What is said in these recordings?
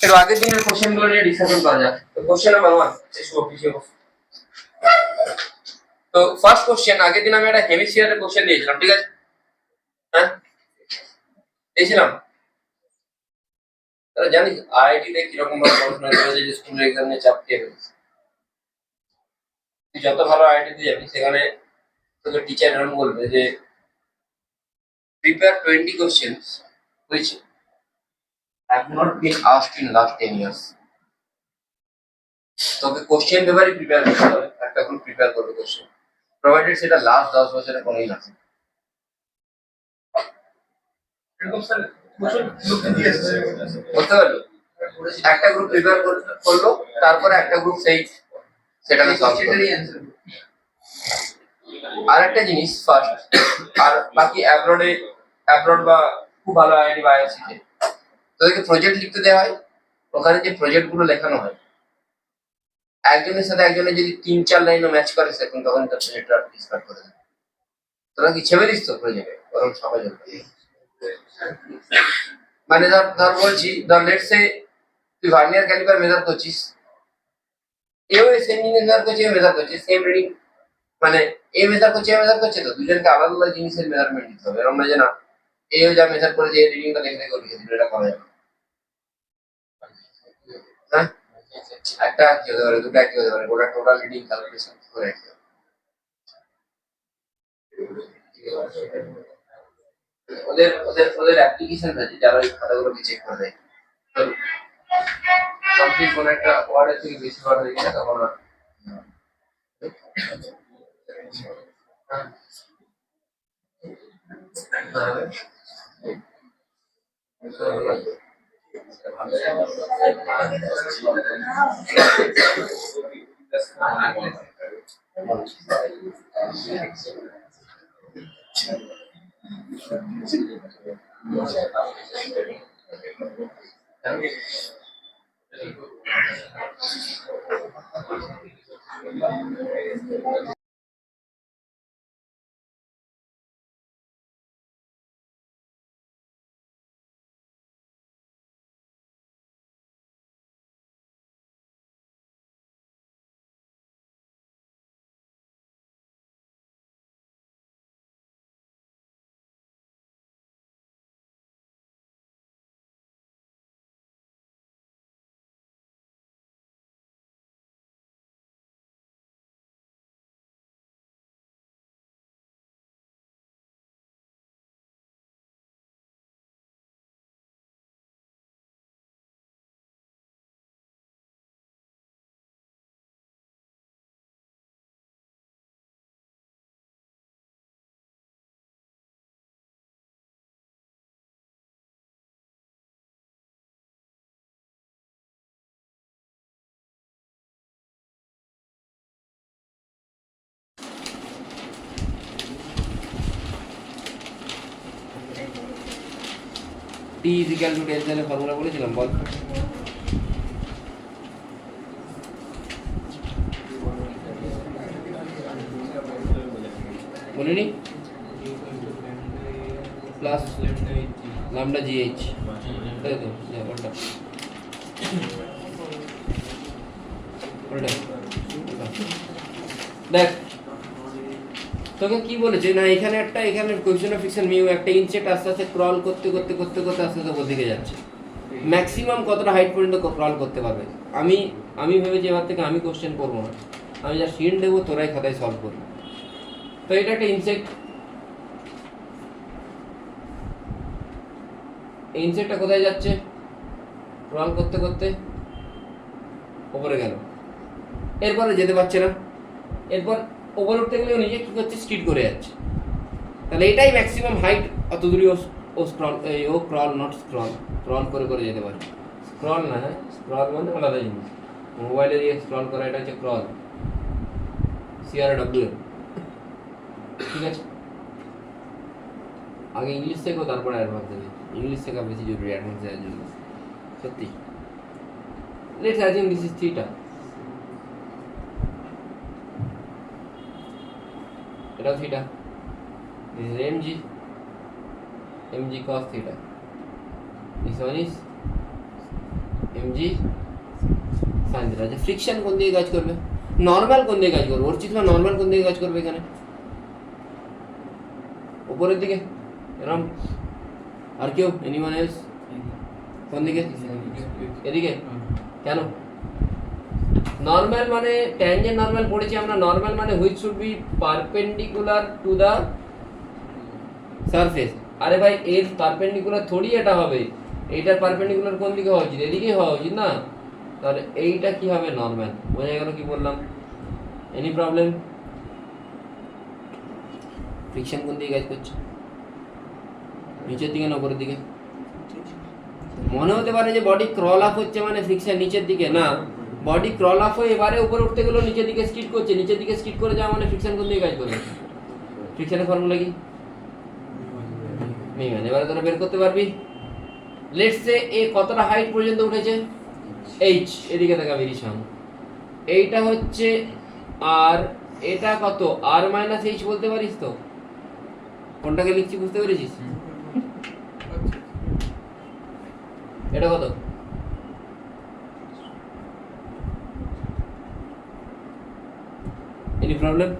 একটু আগের দিনের কোশ্চেন গুলো নিয়ে ডিসকাশন করা যাক। তো কোশ্চেন নাম্বার 1 তো ফার্স্ট কোশ্চেন, আগের দিন আমি একটা হেমিস্ফিয়ারের কোশ্চেন দিয়েছিলাম, ঠিক আছে? হ্যাঁ দিয়েছিলাম। তাহলে জানিস আইআইটি তে কিরকম ভাবে পড়াশোনা করে যে স্কুলের এক্সাম নিয়ে চাপ খেয়ে ফেলিস। তুই যত ভালো আইআইটি তে যাবি সেখানে তোকে টিচার এরকম বলবে যে prepare 20 questions which have not been asked in last 10 years. তোকে কোশ্চেন পেপারই প্রিপেয়ার করতে হবে, একটা করে প্রিপেয়ার করবে কোশ্চেন, প্রোভাইডেড সেটা লাস্ট 10 বছরে কোনোই না। বুঝতে পারলো? একটা গ্রুপ প্রিপেয়ার করলো, তারপরে একটা গ্রুপ সেটাকে সলভ করবে। আর একটা জিনিস ফার্স্ট, আর বাকি অ্যাব্রড বা খুব ভালো আইআইটি বা আইআইসিতে তোদেরকে প্রজেক্ট লিখতে দেওয়া হয়। ওখানে যে প্রজেক্ট গুলো লেখানো হয়, একজনের সাথে একজনের যদি 3-4 লাইনও ম্যাচ করে সেরকম, তখন তার প্রজেক্টটা ডিসকার্ড করে দেয়। তোরা কি ছেড়ে দিস তো প্রজেক্টে, বরং সবাই মানে ধর বলছি, ধর লেটস সে তুই ভার্নিয়ার ক্যালিপার মেজার করছিস, এও সেম জিনিস মেজার করছে, মেজার করছে সেম রিডিং, মানে এ মেজার করছে তো দুজনকে আলাদা আলাদা জিনিসের মেজারমেন্ট দিতে হবে। এরকম না যে না এও যা মেজার করে যে রিডিংটা দেখে করে দিল, এটা করা যাবে। হ্যাঁ, একটা কি হতে পারে, দুটো কি হতে পারে, গোটা টোটাল রিডিং ক্যালকুলেশন করে একই হবে। ওদের ওদের ওদের অ্যাপ্লিকেশন আছে যারা এই খাতাগুলোকে চেক করে দেয়। কমপ্লিট কোন একটা ওয়ার্ডের থেকে বেশি ওয়ার্ড হয়ে গেলে তখন T is equal to delta এর ফর্মুলা বলেছিলাম, বল। বলিনি? প্লাস ল্যামডা জিএইচ, তাই তো? ওটা দেখ তোকে কি বলেছে না, এখানে একটা, এখানে কোএফিসিয়েন্ট অফ ফ্রিকশন মিউ একটা ইনসেক্ট আস্তে আস্তে ক্রল করতে করতে করতে করতে আস্তে আস্তে ওপর দিকে যাচ্ছে। ম্যাক্সিমাম কতটা হাইট পর্যন্ত ক্রল করতে পারবে? আমি ভেবেছি এবার থেকে আমি কোশ্চেন করবো না, আমি যা শিট দেবো তোরাই খাতায় সলভ করবি। তো এটা একটা ইনসেক্ট, ইনসেক্টটা কোথায় যাচ্ছে? ক্রল করতে করতে ওপরে গেল, এরপরে যেতে পারছে না, এরপর ওপরে উঠতে গেলে নিজে কী করছে, স্ট্রিট করে যাচ্ছে। তাহলে এটাই ম্যাক্সিমাম হাইট, অত দূরই ও স্ক্রল, ও ক্রল নট স্ক্রল, ক্রল করে করে যেতে পারে। স্ক্রল না, হ্যাঁ স্ক্রল মানে আলাদা জিনিস, মোবাইলে দিয়ে স্ক্রল করা এটা হচ্ছে ক্রল, CRW। ঠিক আছে, আগে ইংলিশ শেখো তারপরে অ্যাডভান্স দেবে, ইংলিশ শেখা বেশি জরুরি অ্যাডভান্স দেওয়ার জন্য, সত্যি। Let's assume this is theta, এটা theta, this is mg cos theta, this one is mg sine theta. আচ্ছা ফ্রিকশন কোন দিকে কাজ করবে, নর্মাল কোন দিকে কাজ করবে, অর্চিত বা নর্মাল কোন দিকে কাজ করবে এখানে, উপরের দিকে এরকম, আর কেউ এনিওয়ান এলস কোন দিকে, এদিকে, কেন? নর্মাল মানে ট্যানজেন্ট নর্মাল পড়েছি আমরা, নর্মাল মানে which should be perpendicular to the surface. আরে ভাই এর পারপেন্ডিকুলার থোড়ি এটা হবে, এইটার পারপেন্ডিকুলার কোন দিকে হওয়া উচিত, এদিকে হওয়া উচিত না, তাহলে এইটা কি হবে নর্মাল। বোঝা গেল কি বললাম? Any problem? ফ্রিকশন কোন দিকে কাজ করছে, নিচের দিকে না উপরের দিকে? মনে হতে পারে যে বডি ক্রল আপ হচ্ছে মানে ফ্রিকশন নিচের দিকে, না, বডি ক্রল আপ হয়ে এবারে উপরে উঠতে গেলেও নিচের দিকে স্কিড করছে, নিচের দিকে স্কিড করে যাওয়া মানে ফ্রিকশন কোন দিকে কাজ করবে? ফ্রিকশনের ফর্মুলা কি? মিউএন। এবারে তোরা বের করতে পারবি। লেটস সে এ কতটা হাইট পর্যন্ত উঠেছে, এইচ, এদিকে তাকাবি রিশাম, এইটা হচ্ছে আর, এটা কত, আর মাইনাস এইচ বলতে পারিস তো? কোনটাকে লিখছি বুঝতে পেরেছিস? এটা কত? Any problem?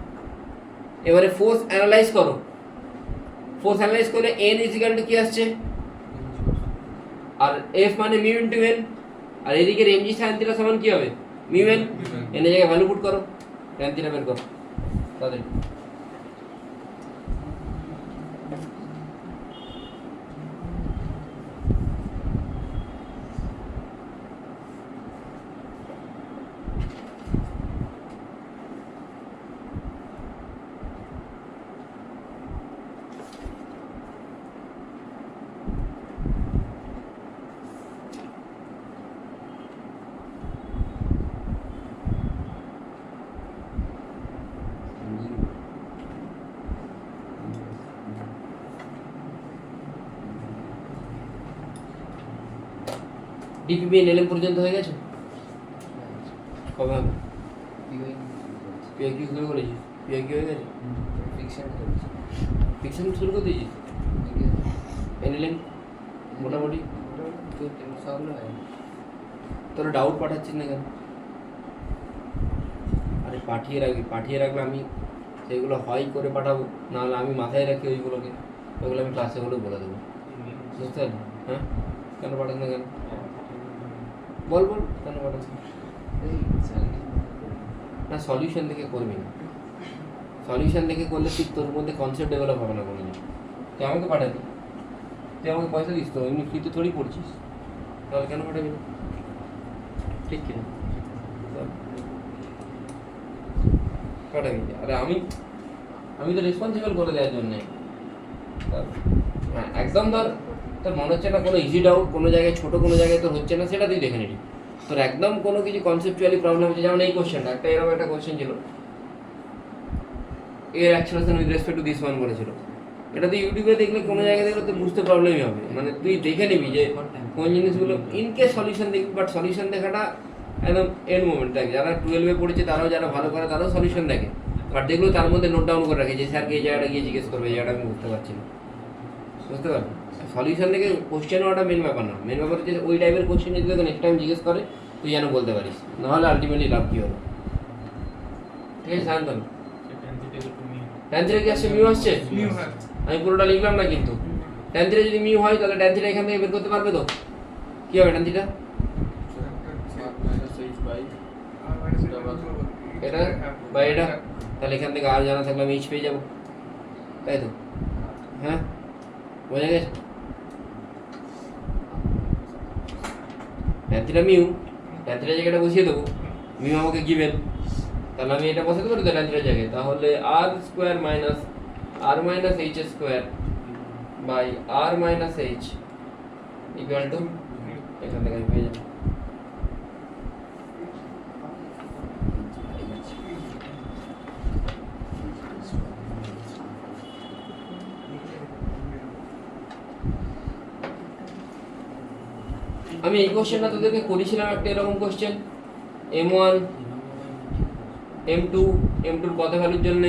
এবারে ফোর্স অ্যানালাইজ করো। ফোর্স অ্যানালাইজ করলে এন ইজ ইকুয়াল টু কি আসছে, আর এফ মানে মিউ ইনটু এন, আর এদিকে এমজি সাইন থিটা সমান কি হবে, মিউ এন। এন এর জায়গায় ভ্যালু পুট করো, ট্যান থিটা বের করো তাদের। ডিপিবি এলএম পর্যন্ত হয়ে গেছে, কবে হবে? পিআইকিউ শুরু করেছিস? পিআইকিউ হয়ে গেছে, ফিকশন শুরু করে দিয়েছিস, এলএম মোটামুটি। তোরা ডাউট পাঠাচ্ছিস না কেন? আরে পাঠিয়ে রাখলে আমি সেগুলো হয় করে পাঠাবো, নাহলে আমি মাথায় রাখি ওইগুলোকে, ওইগুলো আমি ক্লাসে হলেও বলে দেবো, বুঝতে পারলি? হ্যাঁ, কেন পাঠাস না কেন বল কেন পাঠাস না? সলিউশন দেখে করবি না, সলিউশন দেখে করলে ঠিক তোর মধ্যে কনসেপ্ট ডেভেলপ হবে না কোনো দিন। তুই আমাকে পাঠাবি, তুই আমাকে পয়সা দিস তো, এমনি ফ্রিতে থোড়ি পড়ছিস, তাহলে কেন পাঠাবি না? ঠিক কিনা? পাঠাবি। আরে আমি তো রেসপন্সিবল করে দেওয়ার জন্যে। হ্যাঁ একদম, ধর তোর মনে হচ্ছে না কোনো ইজি ডাউট কোনো জায়গায়, ছোটো কোনো জায়গায় তোর হচ্ছে না, সেটা তুই দেখে নিবি। তোর একদম কোনো কিছু কনসেপচুয়ালি প্রবলেম হচ্ছে, যেমন এই কোশ্চেনটা, এরকম একটা কোশ্চেন ছিল, এর acceleration with respect to this one বলেছিল। এটা তুই ইউটিউবে দেখলে কোনো জায়গায় দেখলে তোর বুঝতে প্রবলেমই হবে, মানে তুই দেখে নিবি যে কোন জিনিসগুলো, ইনকেস সলিউশন দেখবি, বাট সলিউশন দেখাটা একদম এন্ড মোমেন্ট থাকে। যারা 12-এ পড়েছে তারাও, যারা ভালো করে তারাও সলিউশন দেখে, বাট দেখলেও তার মধ্যে নোট ডাউন করে রাখে যে স্যারকে এই জায়গাটা গিয়ে জিজ্ঞেস করবে, এই জায়গাটা আমি বুঝতে পারছি না, বুঝতে পারবি? সলিউশন দেখে কোশ্চেন হওয়াটা মেন ব্যাপার না, মেন ব্যাপার হচ্ছে ওই টাইপের কোশ্চেন যদি তোকে নেক্সট টাইম জিজ্ঞেস করে তুই যেন বলতে পারিস, নাহলে আলটিমেটলি লাভ কী হবে? ঠিক আছে শান্তন? ট্যান থিটা কি আসছে, মিউ আসছে? আমি পুরোটা লিখলাম না কিন্তু। ট্যান থিটা যদি মিউ হয় তাহলে ট্যান থিটা এখান থেকে বের করতে পারবে তো? কি হবে ট্যান থিটা? এটা বা এটা, তাহলে এখান থেকে আর জানা থাকলে আমি এইচ পেয়ে যাবো, তাই তো? হ্যাঁ বোঝা গেছে? ট্যান থিটা মিউ, ট্যান থিটার জায়গাটা বসিয়ে দেবো, মিউ আমাকে গিভেন, তাহলে আমি এটা বসাতে পারি তো ট্যান থিটার জায়গায়, তাহলে R square minus R minus H square by R minus H equal to, এখান থেকে আমি পেয়ে যাবো। আমি এই কোশ্চেনটা তোদেরকে করেছিলাম একটা এরকম কোশ্চেন, M1 M2 M2 কত ভ্যালুর জন্য,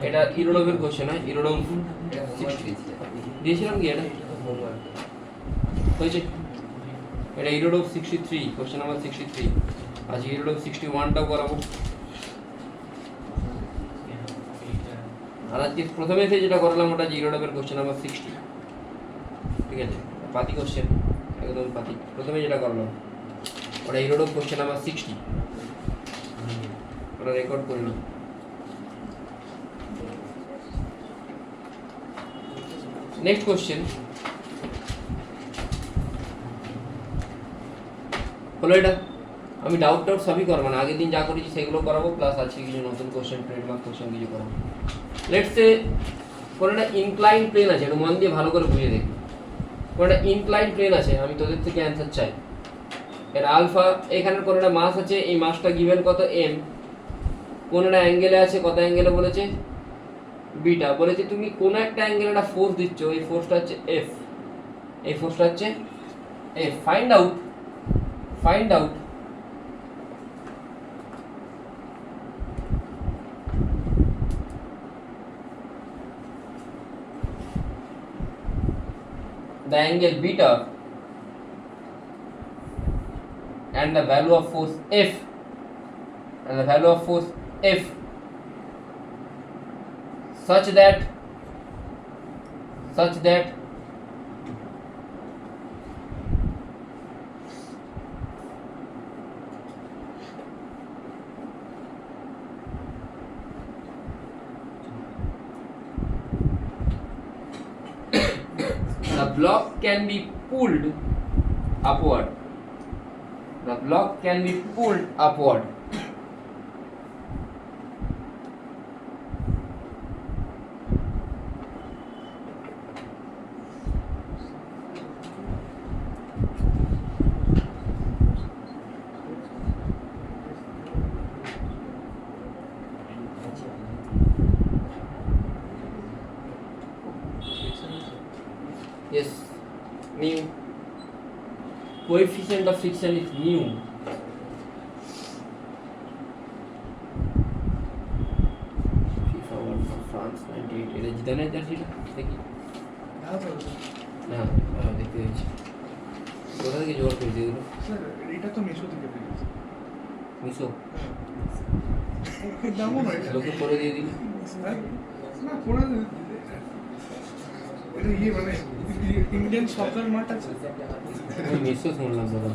এটা ইরোডভের কোশ্চেন, হয় ইরোডভ দিয়েছিলাম কি, এটা হয়েছে এটা ইরোড অফ 63, কোশ্চেন নাম্বার 63। আজ ইরোড অফ 61টাও করাবো। আর আজকে প্রথমে যেটা করালাম ওটা ইরোড অফের কোশ্চেন নাম্বার 60, ঠিক আছে? পাতি কোশ্চেন, একদম পাতি। প্রথমে যেটা করলাম ওটা ইরোড অফ কোশ্চেন নাম্বার 60, ওটা রেকর্ড করে নিই। নেক্সট কোশ্চেন হলো এটা। আমি ডাউট সবই করবো না, আগের দিন যা করেছি সেগুলো করাবো, প্লাস আজকে কিছু নতুন কোশ্চেন, ট্রেডমার্ক কোশ্চেন কিছু করাবো। লেটস সে কোনো একটা ইনক্লাইন প্লেন আছে, একটু মন দিয়ে ভালো করে বুঝে দেখি। কোনো একটা ইনক্লাইন প্লেন আছে, আমি তোদের থেকে অ্যান্সার চাই। এর আলফা, এখানের কোনো একটা মাস আছে, এই মাসটা গিভেন কত এম, কোন একটা অ্যাঙ্গেলে আছে, কত অ্যাঙ্গেলে বলেছে বিটা, বলেছে তুমি কোন একটা অ্যাঙ্গেলে একটা ফোর্স দিচ্ছ, এই ফোর্সটা হচ্ছে এফ, এই ফোর্সটা হচ্ছে F. Find out the angle beta and the value of force F such that the block can be pulled upward. Yes, mu. Coefficient of friction is mu. FIFA World Cup France 98 এটা জিতানোর জার্সিটা দেখি না, দেখতে পেয়েছি। কোথা থেকে জোগাড় করেছি এগুলো? এটা তো মিশো থেকে পেয়েছি। মিশো দামও নয়, লোকে করে দিয়ে দিবি না করে এটা মানে ইন্ডিয়ান সকার মাঠ আছে, আমি মিশো শুনলাম দাদা,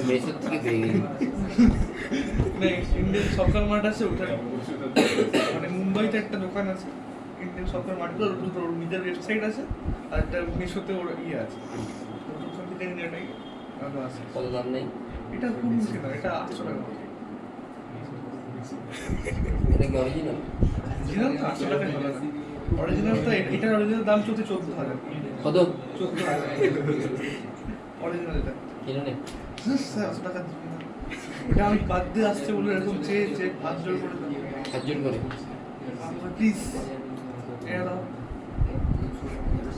মিশো থেকে পেয়ে গেছি। না ইন্ডিয়ান সকার মাঠ আছে, ওটা মানে মুম্বাইতে একটা দোকান আছে ইন্ডিয়ান সকার মাঠ, দুটো নিজের ওয়েবসাইট আছে, আর একটা মিশোতে ওর আছে, ওখান থেকে এটাই আছে। কত দাম নেই? এটা খুব বেশি না, এটা 800 টাকা। এটা কি অরিজিনাল? অরিজিনাল তো 800 টাকা হবে না। অরিজিনাল তো এটার অরিজিনাল দাম চলছে 14,000। কত? 14,000 অরিজিনাল এটা কিনে নে। 800 টাকা দিবি না। এটা আমি বাদ দিয়ে আসছে বলে এরকম চেয়ে হাত জোর করে দাও। হাত জোর করে প্লিজ এটা দাও।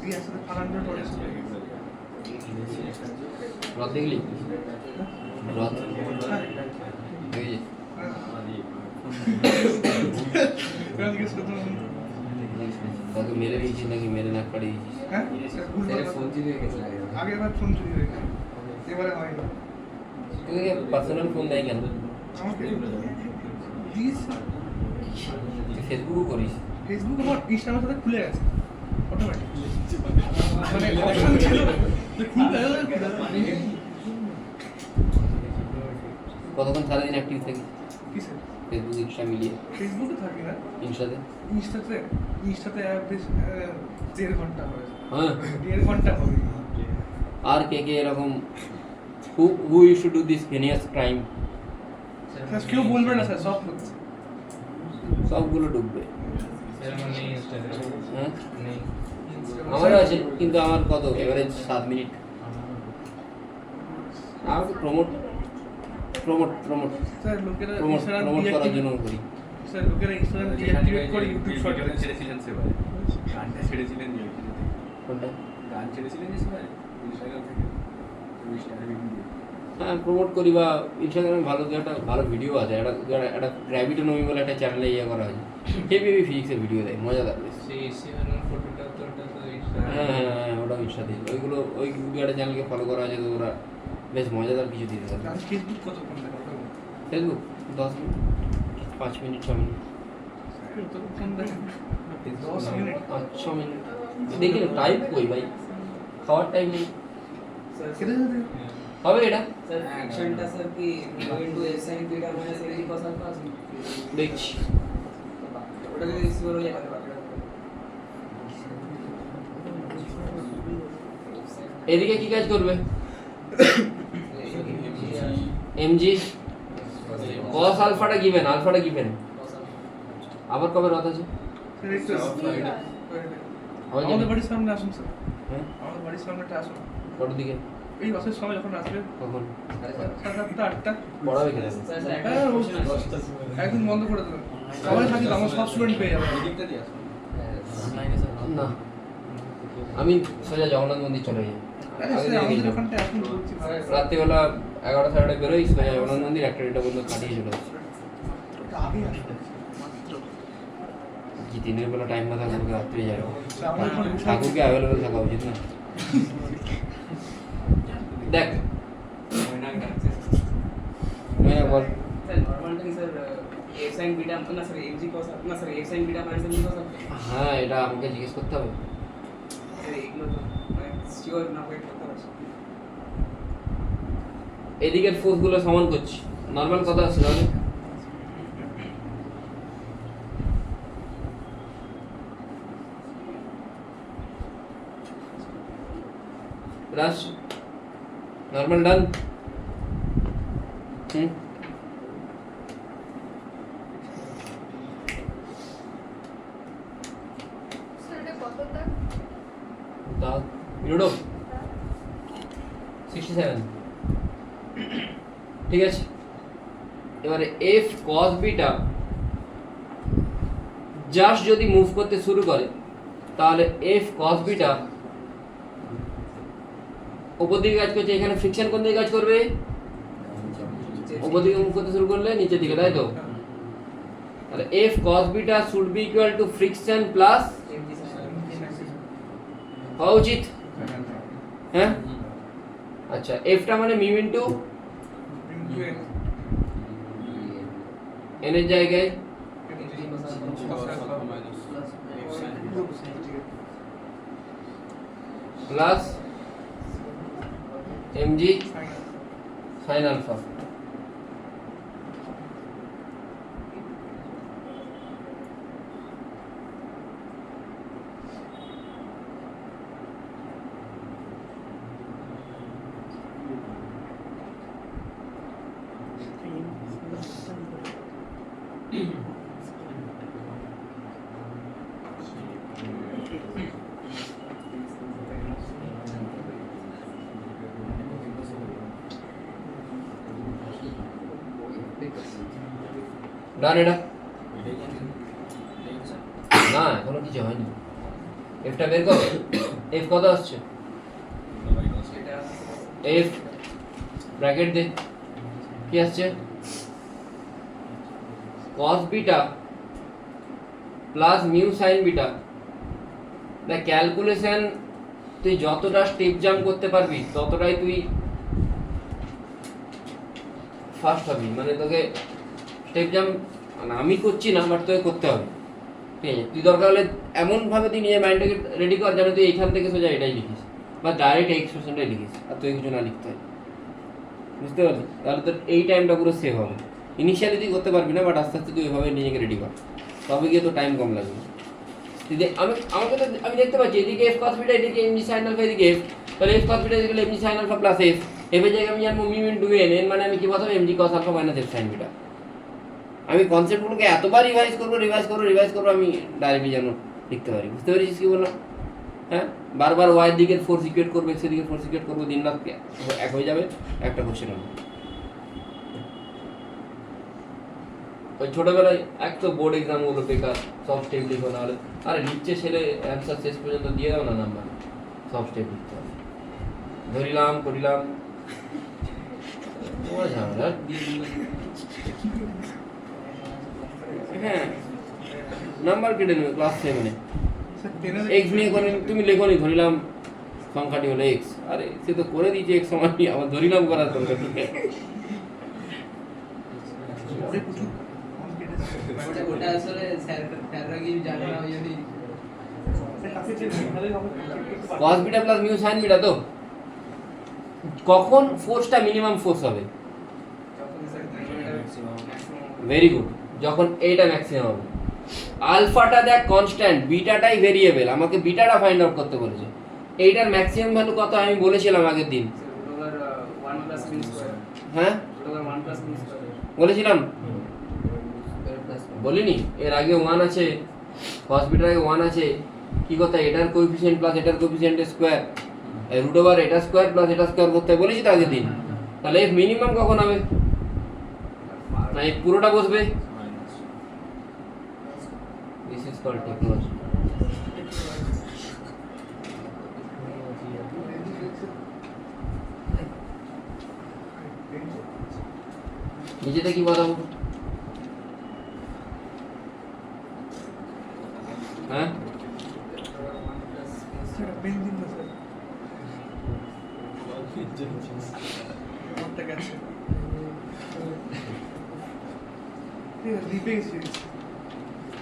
এই আসলে 500 অরিজিনাল। রথ দেখলি? রথ হ্যাঁ এই যে তাকে মেরে দিয়েছিস নাকি মেরে নাক পাড়ি দিয়েছিস? হ্যাঁ ফোন চুরি হয়ে গেছে আগেরবার ফোন চুরি হয়ে গেছে, এবারে হয় না। তোকে পার্সোনাল ফোন দেয় কেন? আমাকে প্লিজ তুই ফেসবুকও করিস? ফেসবুক আমার ইনস্টাগ্রামের সাথে খুলে গেছে অটোমেটিক, মানে অপশন ছিল যে খুলবে কতক্ষণ সারাদিন অ্যাক্টিভ থাকিস কিসে? ফেসবুক ইনস্টা মিলিয়ে? ফেসবুকে থাকি না, ইনস্টাতে? ইনস্টাতে অ্যাভারেজ 1.5 ঘন্টা হয়। হ্যাঁ 1.5 ঘন্টা হবে। আর কে কে এরকম who you should do this heinous crime? Sir কেউ বলবে না স্যার, সব করছে। সবগুলো ডুববে। সেরকম নেই ইনস্টাগ্রাম হ্যাঁ নেই আমারও আছে, কিন্তু আমার কত এভারেজ 7 মিনিট। আমাকে প্রমোট স্যার লোকেরা ইনস্টাগ্রাম করার জন্য করি। স্যার লোকেরা ইনস্টাগ্রাম ডিঅ্যাক্টিভেট করে ইউটিউব শর্ট ভিডিওটা ছেড়েছিলেন সেবারে, গানটা ছেড়েছিলেন যে কোনটা? গান ছেড়েছিলেন যে সেবারে ইনস্টাগ্রাম থেকে হ্যাঁ প্রমোট করি, বা ইনস্টাগ্রামে ভালো একটা ভালো ভিডিও আছে, একটা গ্র্যাভিটোনমি বলে একটা চ্যানেলে ইয়ে করা হয়েছে, হেভি ফিজিক্সের ভিডিও দেয়, মজাদার বেশ। সেই সেভেন ফটোটা তো ওটা তো হ্যাঁ হ্যাঁ হ্যাঁ ওটাও ইনস্টা দিই, ওইগুলো ওই দু একটা চ্যানেলকে ফলো করা আছে, তো ওরা বেশ মজাদার কিছু দিতে থাকে। আর ফেসবুক কতক্ষণ দেখা ওটা বলো। ফেসবুক 10 মিনিট, 5 মিনিট, 6 মিনিট, কতক্ষণ দেখেন? 10 মিনিট। 5-6 মিনিট দেখি না, টাইম কই ভাই, খাওয়ার টাইম নেই। খেতে খেতে হবে এটা सर एक्शन टा सर की into a sine theta minus A cos alpha আছে দেখছি। ওটা যদি সিওর হয়ে যাবে বাকিটা এদিকে কি কাজ করবে? এমজি cos আলফাটা গিভেন, আলফাটা গিভেন, আবার কবে রাত আছে? স্যার একটু হবে আমাদের জানি? বাড়ির সামনে আসুন স্যার, হ্যাঁ আমাদের বাড়ির সামনেটা আসুন। কটার দিকে? এই বাসের সময় যখন আসবে কখন 7:30 8টা পড়াবে কিনা? স্যার স্যার একটা হ্যাঁ, কোশ্চেন আছে একদিন বন্ধ করে দেবেন, সবাই থাকি তো, আমার সব স্টুডেন্ট পেয়ে যাবে। এদিকটা দিয়ে আসুন। না আমি সোজা জগন্নাথ মন্দির চলে যাই। আরে স্যার আমাদের ওখানটা এখন বলছি ভাই, রাত্রিবেলা 11টা 11:30 বেরোই, সোজা জগন্নাথ মন্দির, একটা দেড়টা পর্যন্ত কাটিয়ে চলে আসি। ওটা আগে আসবে মাত্র। কি দিনের বেলা টাইম না থাকলে রাত্রে যাবো? স্যার আমার ওখানে ঠাকুরকে অ্যাভেলেবেল থাকা উচিত না? দেখ বল। স্যার নরমাল টা স্যার এ সাইন বিটা না স্যার এমজি cos না sir A sine beta minus mg cos হ্যাঁ এটা আমাকে জিজ্ঞেস করতে হবে। স্যার এগুলো তো মানে সিওর না ওয়েট করতে পারছি এদিকের ফোর্সগুলো সমান করছি, নর্মাল কথা আছে তাহলে। প্লাস নর্মাল ডান। দাও লুডো 67। ঠিক আছে, এবারে এফ কস বিটা জাস্ট যদি মুভ করতে শুরু করে, তাহলে এফ কস বিটা উপর দিকে কাজ করছে, এখানে ফ্রিকশন কোন দিকে কাজ করবে? উপর দিকে মুভ করতে শুরু করলে নিচের দিকে, তাই তো? তাহলে F cos beta should be equal to friction plus MG হওয়া উচিত, হ্যাঁ? আচ্ছা এফটা মানে মিউ ইনটু এন এর জায়গায় প্লাস এমজি সাইন আলফা। ডান এটা না এখনো কিছু হয়নি, এফটা বের করো। এফ কত আসছে? এফ ব্র্যাকেট দে, কি আসছে? cos beta plus mu sign beta. The calculation তুই যতটা স্টেপ জাম্প করতে পারবি ততটাই তুই ফার্স্ট হবি, মানে তোকে স্টেপ জাম্প মানে আমি করছি না, বাট তোকে করতে হবে। ঠিক আছে, তুই দরকার হলে এমনভাবে তুই নিজের মাইন্ডটাকে রেডি কর যেন তুই এইখান থেকে সোজা এটাই লিখিস, বা ডাইরেক্ট এই এক্সপ্রেশনটাই লিখিস, আর তুই কিছু না লিখতে হয়। বুঝতে পারলি? তাহলে তোর এই টাইমটা পুরো সেভ হবে। ইনিশিয়ালি তুই করতে পারবি না, বাট আস্তে আস্তে তুই এভাবে নিজেকে রেডি কর, তবে গিয়ে তোর টাইম কম লাগবে। আমাকে তো আমি দেখতে পাচ্ছি এদিকে এফ কস বিটা, এদিকে এমজি সাইন আলফা, এদিকে এফ, তাহলে এফ কস বিটা এদিকে mg sine alpha plus F. এফের জায়গায় আমি জানবো মিউ ইনটু এন, এন মানে আমি কি বসাবো? MG cos alpha minus F sine beta. আমি কনসেপ্টগুলোকে এতবার রিভাইজ করবো আমি ডাইরেক্টলি যেন লিখতে পারি। বুঝতে পেরেছিস কি বললাম? হ্যাঁ, বারবার ওয়াইয়ের দিকে ফোর্স ইকুয়েট করবো, এক্সের দিকে ফোর্স ইকুয়েট করবো, দিন রাত এক হয়ে যাবে একটা কোশ্চেন হবে। ওই ছোটবেলায় এক তো বোর্ড এক্সামগুলো বেকার, সব স্টেপ লিখো, না হলে আরে নিচে ছেলে অ্যান্সার শেষ পর্যন্ত দিয়ে দাও না নাম্বার, সব স্টেপ লিখতে হবে। ধরিলাম করিলাম তোমার ঝামেলা। হ্যাঁ নাম্বার কেটে নেবে ক্লাস 7-এ। এক্স নিয়ে করে তুমি লেখনি, ধরিলাম সংখ্যাটি হলো এক্স, আরে সে তো করে দিয়েছে এক্স সমান, আবার ধরিলাম করার দরকার কি? ওটা আসলে স্যাররা কি জানে না ওই জন্যই cos beta plus mu sign beta. তো কখন ফোর্সটা মিনিমাম ফোর্স হবে? ভেরি গুড, যখন এইটা ম্যাক্সিমাম হবে। আলফাটা দেখ কনস্ট্যান্ট, বিটাটাই ভেরিয়েবল, আমাকে বিটাটা ফাইন্ড আউট করতে বলেছে। এইটার ম্যাক্সিমাম ভ্যালু কত আমি বলেছিলাম আগের দিন, হ্যাঁ বলেছিলাম, বলিনি? এর আগে 1 আছে, cos বিটার আগে 1 আছে, কি কথা এটার কোএফিসিয়েন্ট প্লাস এটার কোএফিসিয়েন্টের স্কয়ার, রুট ওভার এটা স্কয়ার প্লাস এটা স্কয়ার করতে বলেছি তো আগের দিন। তাহলে এফ মিনিমাম কখন হবে? না এই পুরোটা বসবে। This is called technology. নিচেতে কি বসাবো? হ্যাঁ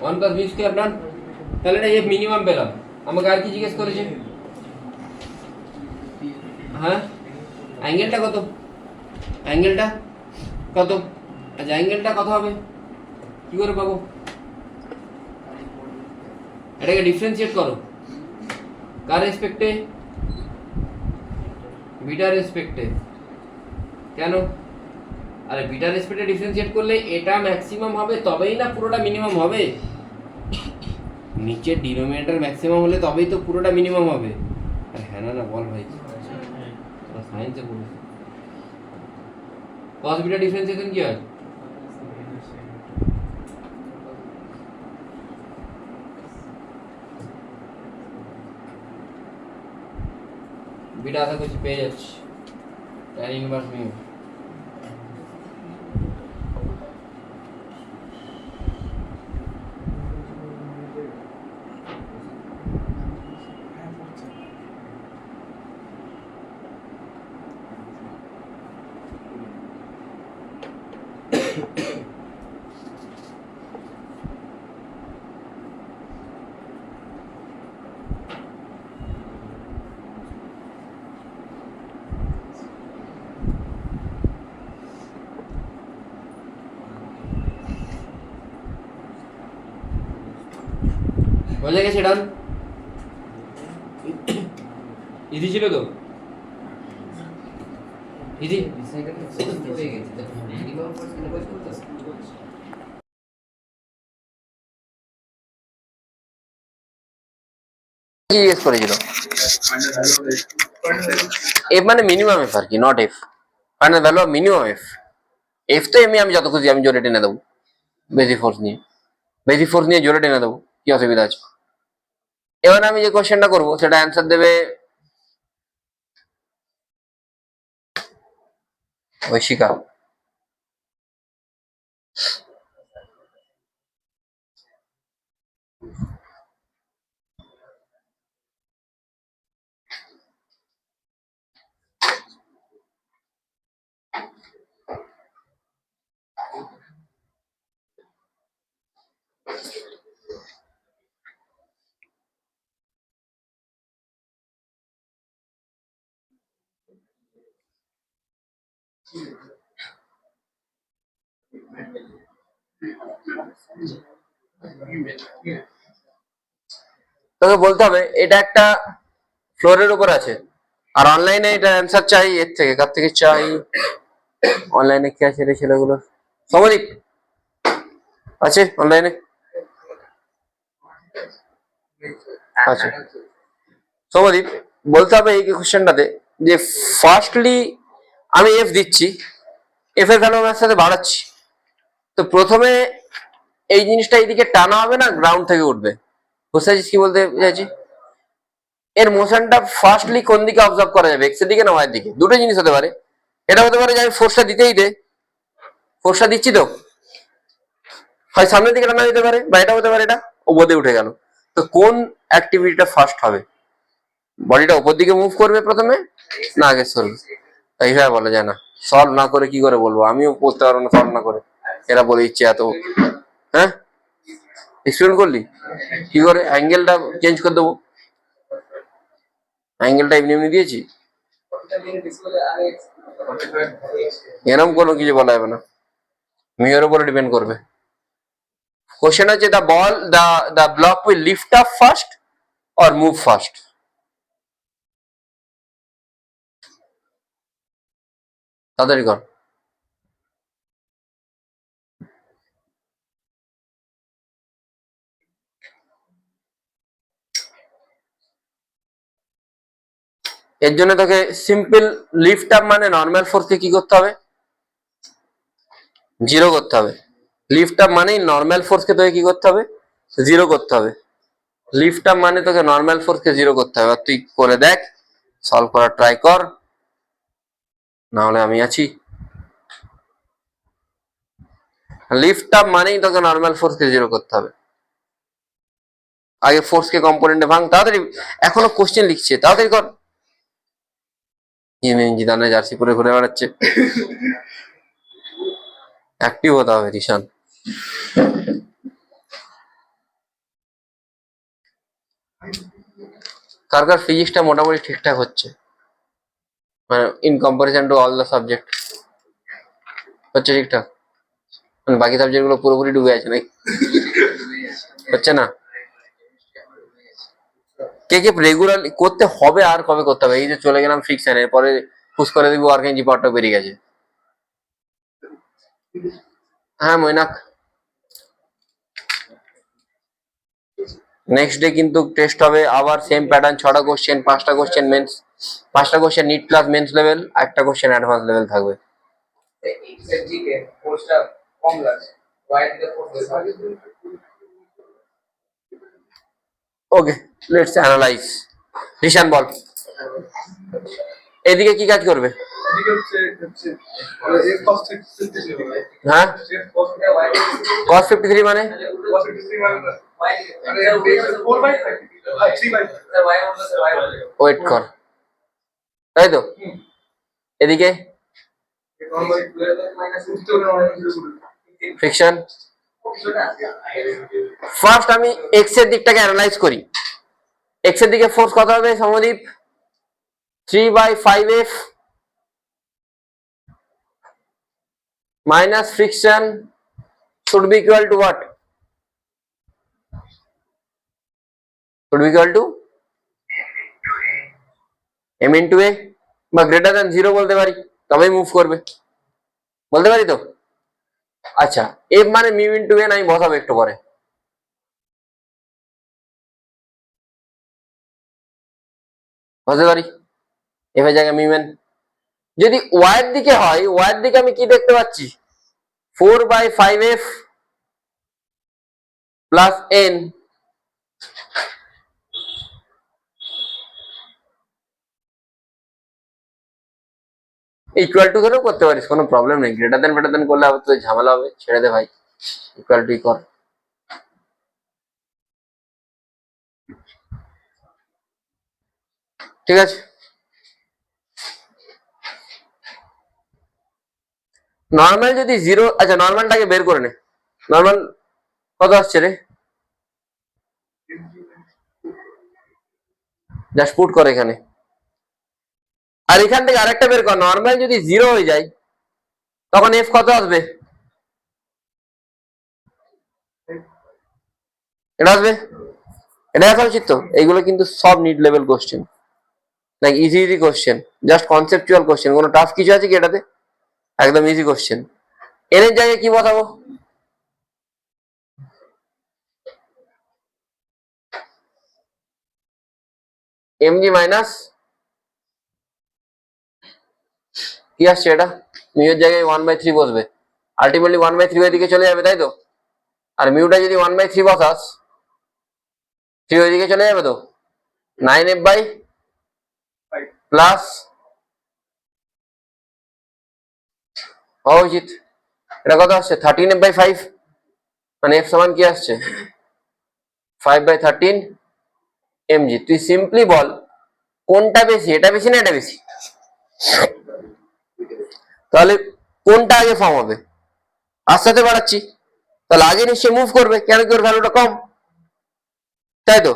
one plus B square done. তাহলে এটা এফ মিনিমাম পেলাম। আমাকে আর কি জিজ্ঞেস করেছে? হ্যাঁ অ্যাঙ্গেলটা কত? অ্যাঙ্গেলটা কত? আচ্ছা অ্যাঙ্গেলটা কত হবে কি করে পাবো? এটাকে ডিফারেন্সিয়েট করো, কার রেসপেক্টে? বিটার রেসপেক্টে। কেন? আরে বিটার রেসপেক্টে ডিফারেন্সিয়েট করলে এটা ম্যাক্সিমাম হবে, তবেই না পুরোটা মিনিমাম হবে। নিচের ডিনোমিনেটর ম্যাক্সিমাম হলে তবেই তো পুরোটা মিনিমাম হবে। আরে হ্যাঁ না বল ভাই, সায়েন্সে পড়েছি। cos বিটা ডিফারেন্সিয়েশন কি হয়? বিটা আশা করছি পেয়ে যাচ্ছি, tan ইনভার্স মিউ। বোঝা গেছে ডান? ইজি ছিল তো? ইজি। জিজ্ঞেস করেছিল এফ মানে মিনিমাম এফ আর কি, not F final value of minimum F. F তো এমনি আমি যত খুশি আমি জোরে টেনে দেবো, বেসিক ফোর্স নিয়ে জোরে টেনে দেবো, কি অসুবিধা আছে? এবার আমি যে কোশ্চেনটা করবো সেটা অ্যান্সার দেবে ঐশিকা। তোকে বলতে হবে এটা একটা ফ্লোরের উপর আছে, আর অনলাইনে এটা অ্যান্সার চাই এর থেকে, কার থেকে চাই? অনলাইনে কি আছে রে ছেলেগুলো? সমদীপ আছে অনলাইনে? আচ্ছা সমদীপ বলতে হবে এই কোশ্চেনটাতে যে ফার্স্টলি আমি এফ দিচ্ছি, এফ এর ভ্যালু আমার সাথে বাড়াচ্ছি, তো প্রথমে এই জিনিসটা এইদিকে টানা হবে না গ্রাউন্ড থেকে উঠবে? বুঝতে পারছিস কি বলতে চাইছি? এর মোশনটা ফার্স্টলি কোন দিকে অবজার্ভ করা যাবে, এক্স এর দিকে না ওয়াই এর দিকে? দুটো জিনিস হতে পারে। এটা হতে পারে যে আমি ফোর্সটা দিতেই দে, ফোর্সটা দিচ্ছি তো হয় সামনের দিকে টানা যেতে পারে, বা এটা হতে পারে এটা ও বোধে উঠে গেল। তো কোন অ্যাক্টিভিটিটা ফার্স্ট হবে? বডিটা উপর দিকে মুভ করবে প্রথমে না আগে সরবে? এইভাবে বলা যায় না। সলভ না করে কি করে বলবো? আমিও করতে পারবো না সলভ না করে, এরা বলে দিচ্ছে এত। হ্যাঁ, এক্সপ্লেন করলি কি করে? অ্যাঙ্গেলটা চেঞ্জ করে দেবো, অ্যাঙ্গেলটা এমনি এমনি দিয়েছি, এরকম কোনো কিছু বলা যাবে না, মিউর উপরে ডিপেন্ড করবে। কোশ্চেন হচ্ছে the ball the block will lift up first or move first. তাড়াতাড়ি কর। এর জন্য তোকে সিম্পল লিফট আপ মানে নর্মাল ফোর্সকে কি করতে হবে? জিরো করতে হবে। লিফট আপ মানেই নর্মাল ফোর্সকে তোকে কি করতে হবে? জিরো করতে হবে। লিফট আপ মানে তোকে নর্মাল ফোর্সকে জিরো করতে হবে। আর তুই করে দেখ, সলভ করার ট্রাই কর, না হলে আমি আছি। লিফট আপ মানেই তোকে নর্মাল ফোর্সকে জিরো করতে হবে। আগে ফোর্সকে কম্পোনেন্টে ভাঙ তাড়াতাড়ি, এখনো কোশ্চেন লিখছে, তাড়াতাড়ি কর। জিদানে জার্সি পরে ঘুরে বেড়াচ্ছে, অ্যাক্টিভ হতে হবে রিশান। কার কার ফিজিক্সটা মোটামুটি ঠিকঠাক হচ্ছে, মানে in comparison to all the subject হচ্ছে ঠিকঠাক? মানে বাকি সাবজেক্ট গুলো পুরোপুরি ডুবে আছে নাকি? হচ্ছে না? কে কে রেগুলারলি করতে হবে আর কবে করতে হবে? এই যে চলে গেলাম ফিকশন, এরপরে পুশ করে দিব আর কেঞ্জি পার্টটা বেরিয়ে গেছে। হ্যাঁ মৈনাক, নেক্সট ডে কিন্তু টেস্ট হবে আবার সেম প্যাটার্ন, 6টা কোশ্চেন, 5টা কোশ্চেন মেন্স, 5টা question NEET plus mains level, একটা কোশ্চেন অ্যাডভান্স লেভেল থাকবে। জিকে কোর্সটা কম লাগছে, ওয়াই দিকে course okay, let's analyse. Rishan বল, এদিকে কি কাজ করবে? হ্যাঁ, cos 53 মানে ওয়েট কর, তাই তো? এদিকে ফ্রিকশন। ফার্স্ট আমি এক্স এর দিকটাকে অ্যানালাইজ করি। এক্স এর দিকে ফোর্স কত হবে Samdip? 3/5F minus friction should be equal to what? Should be equal to m into a বা গ্রেটার দ্যান 0 বলতে পারি, তবেই মুভ করবে, বলতে পারি তো? আচ্ছা, এফ মানে মিউ ইন্টু এন আমি বসাবো একটু পরে, বসাতে পারি এফ এর জায়গায় মিউ এন। যদি ওয়াই এর দিকে হয়, ওয়াই এর দিকে আমি কি দেখতে পাচ্ছি? 4/5F plus N equal to ধরেও করতে পারিস, কোনো প্রবলেম নেই। গ্রেটার দেন বেটার দেন করলে আবার তো ঝামেলা হবে, ছেড়ে দে ভাই, ইকুয়াল টু কর। ঠিক আছে, নর্মাল যদি জিরো, আচ্ছা নর্মালটাকে বের করে নে। নর্মাল কত আসছে রে? জাস্ট পুট কর এখানে, আর এখান থেকে আরেকটা বের কর। নর্মাল যদি 0 হয়ে যায় তখন এফ কত আসবে? এটা আসবে, এটা আসা উচিত তো। এইগুলো কিন্তু সব need level question, like easy easy question, just conceptual question. কোনো টাফ কিছু আছে কি এটাতে? একদম ইজি কোশ্চেন। এর জায়গায় কি বসাবো? এমজি মাইনাস কি আসছে এটা? মিউর জায়গায় 1/3 বসবে, আলটিমেটলি 1/3 ওইদিকে চলে যাবে, তাই তো? আর মিউটা যদি 1/3 বসাস, 3 ওইদিকে চলে যাবে তো, 9F বাই প্লাস হওয়া উচিত। এটা কত আসছে? 13F/5, মানে এফ সমান কি আসছে? 5/13 mg। তুই সিম্পলি বল কোনটা বেশি, এটা বেশি না এটা বেশি? তাহলে কোনটা আগে ফর্ম হবে? আস্তে আস্তে বাড়াচ্ছি, তাহলে আগে নিশ্চয়ই মুভ করবে, কেন কি ওর ভ্যালুটা কম, তাই তো?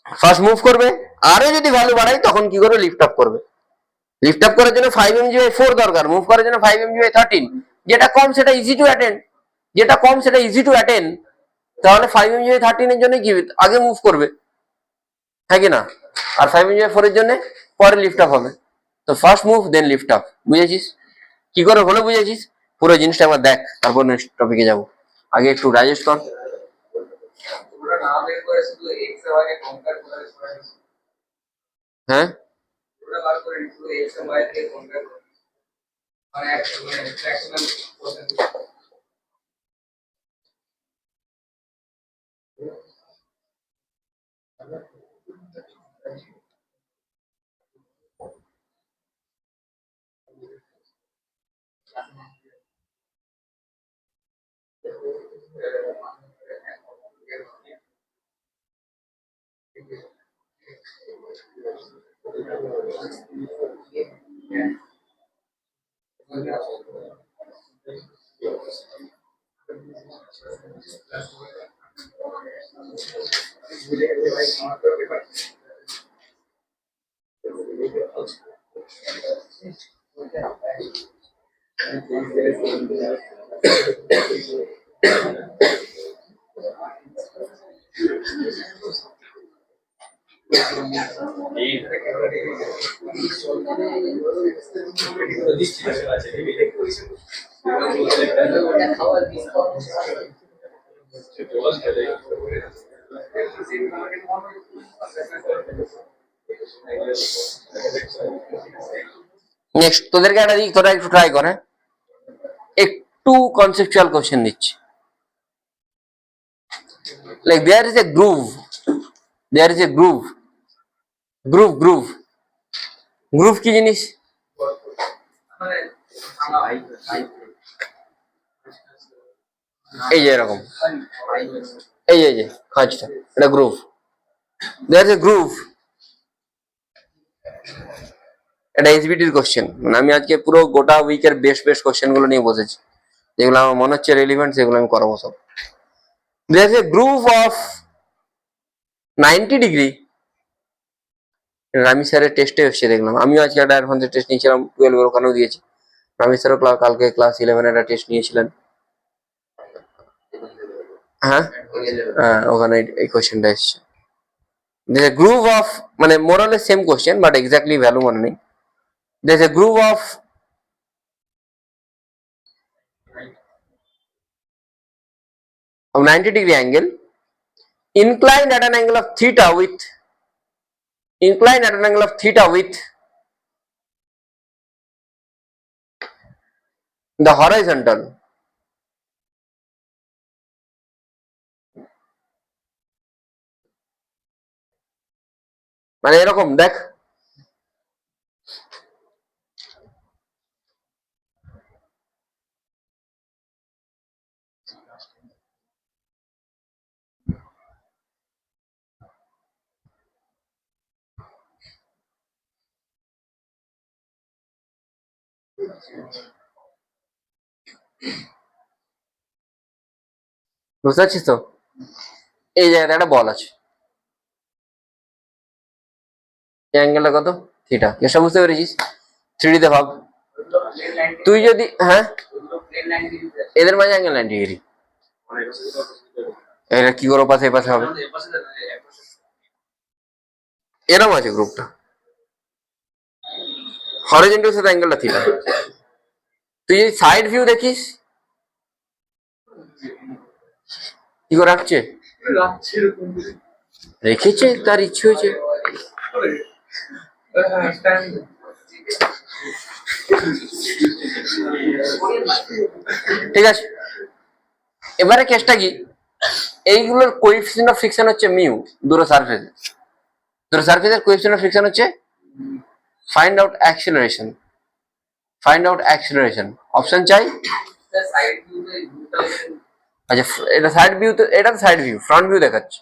ফার্স্ট মুভ করবে, আরো যদি ভ্যালু বাড়াই তখন কি করবে? লিফট আপ করবে। লিফট আপ করার জন্য 5 mg/4 দরকার, মুভ করার জন্য 5 mg/13। যেটা কম সেটা ইজি টু অ্যাটেন্ড, যেটা কম সেটা ইজি টু অ্যাটেন্ড। তাহলে 5 mg/13 এর জন্য কি আগে মুভ করবে, হ্যাঁ কি না? আর 5 mg/4 এর জন্য পরে লিফট আপ হবে। তো ফার্স্ট মুভ দেন লিফট আপ, বুঝেছিস? কি করে হলো বুঝেছিস? পুরো জিনিসটা একবার দেখ, তারপর নেক্সট টপিকে যাব। আগে একটু ডাইজেস্ট কর। পুরো না বের করে শুধু এক্স আর ওয়াই কে কম্পেয়ার করে হ্যাঁ, পুরো বার করে শুধু এক্স আর ওয়াই কে কম্পেয়ার করে মানে ফ্র্যাকশনাল কোশ্চেন। নেক্সট তোদেরকে একটা দিক, তোরা একটু ট্রাই করে, একটু কনসেপচুয়াল কোশ্চেন দিচ্ছি। Like there is a groove, there is a groove, groove groove কি জিনিস? মানে এই যে এরকম, এই যে খাঁজটা, এটা গ্রুভ। There is a গ্রুভ। এটা এসবিটির কোশ্চেন, মানে আমি আজকে পুরো গোটা উইকের বেস্ট কোশ্চেন গুলো নিয়ে বসেছি, যেগুলো আমার মনে হচ্ছে রেলিভেন্ট, সেগুলো আমি করাবো সব। There is a groove of 90 degree. Rami স্যারের টেস্টে এসছে দেখলাম, আমিও আজকে একটা অ্যাডভান্সের টেস্ট নিয়েছিলাম, 12 ওখানেও দিয়েছি। রামি স্যারও কালকে ক্লাস 11 একটা টেস্ট নিয়েছিলেন। হ্যাঁ হ্যাঁ, ওখানে এই কোশ্চেনটা এসছে। There's a groove of, মানে more or less same question but exactly value মনে নেই। There's a groove of 90 degree angle inclined at an angle of theta with the horizontal মানে এরকম দেখ, বুঝতে পারছিস তো? এই জায়গাটা একটা বল আছে, এই অ্যাঙ্গেলটা কত? থিটা। এসব বুঝতে পেরেছিস? 3D তে ভাব, তুই যদি, হ্যাঁ এদের মাঝে অ্যাঙ্গেল 90 ডিগ্রি, এটা কি করে পাশে পাশে হবে? এরকম আছে গ্রুপটা, হরিজন্টাল সাথে অ্যাঙ্গেলটা থিটা। তুই যদি সাইড ভিউ দেখিস কি করে রাখছে, রেখেছে, তার ইচ্ছে হয়েছে। ঠিক আছে, এবারে কেসটা কি, এইগুলোর কোএফিসিয়েন্ট অফ ফ্রিকশন হচ্ছে মিউ, দুটো সারফেসের কোএফিসিয়েন্ট অফ ফ্রিকশন হচ্ছে। ফাইন্ড আউট অ্যাক্সিলারেশন, অপশন চাই। আচ্ছা এটা সাইড ভিউ, তো এটা সাইড ভিউ, ফ্রন্ট ভিউ দেখাচ্ছে।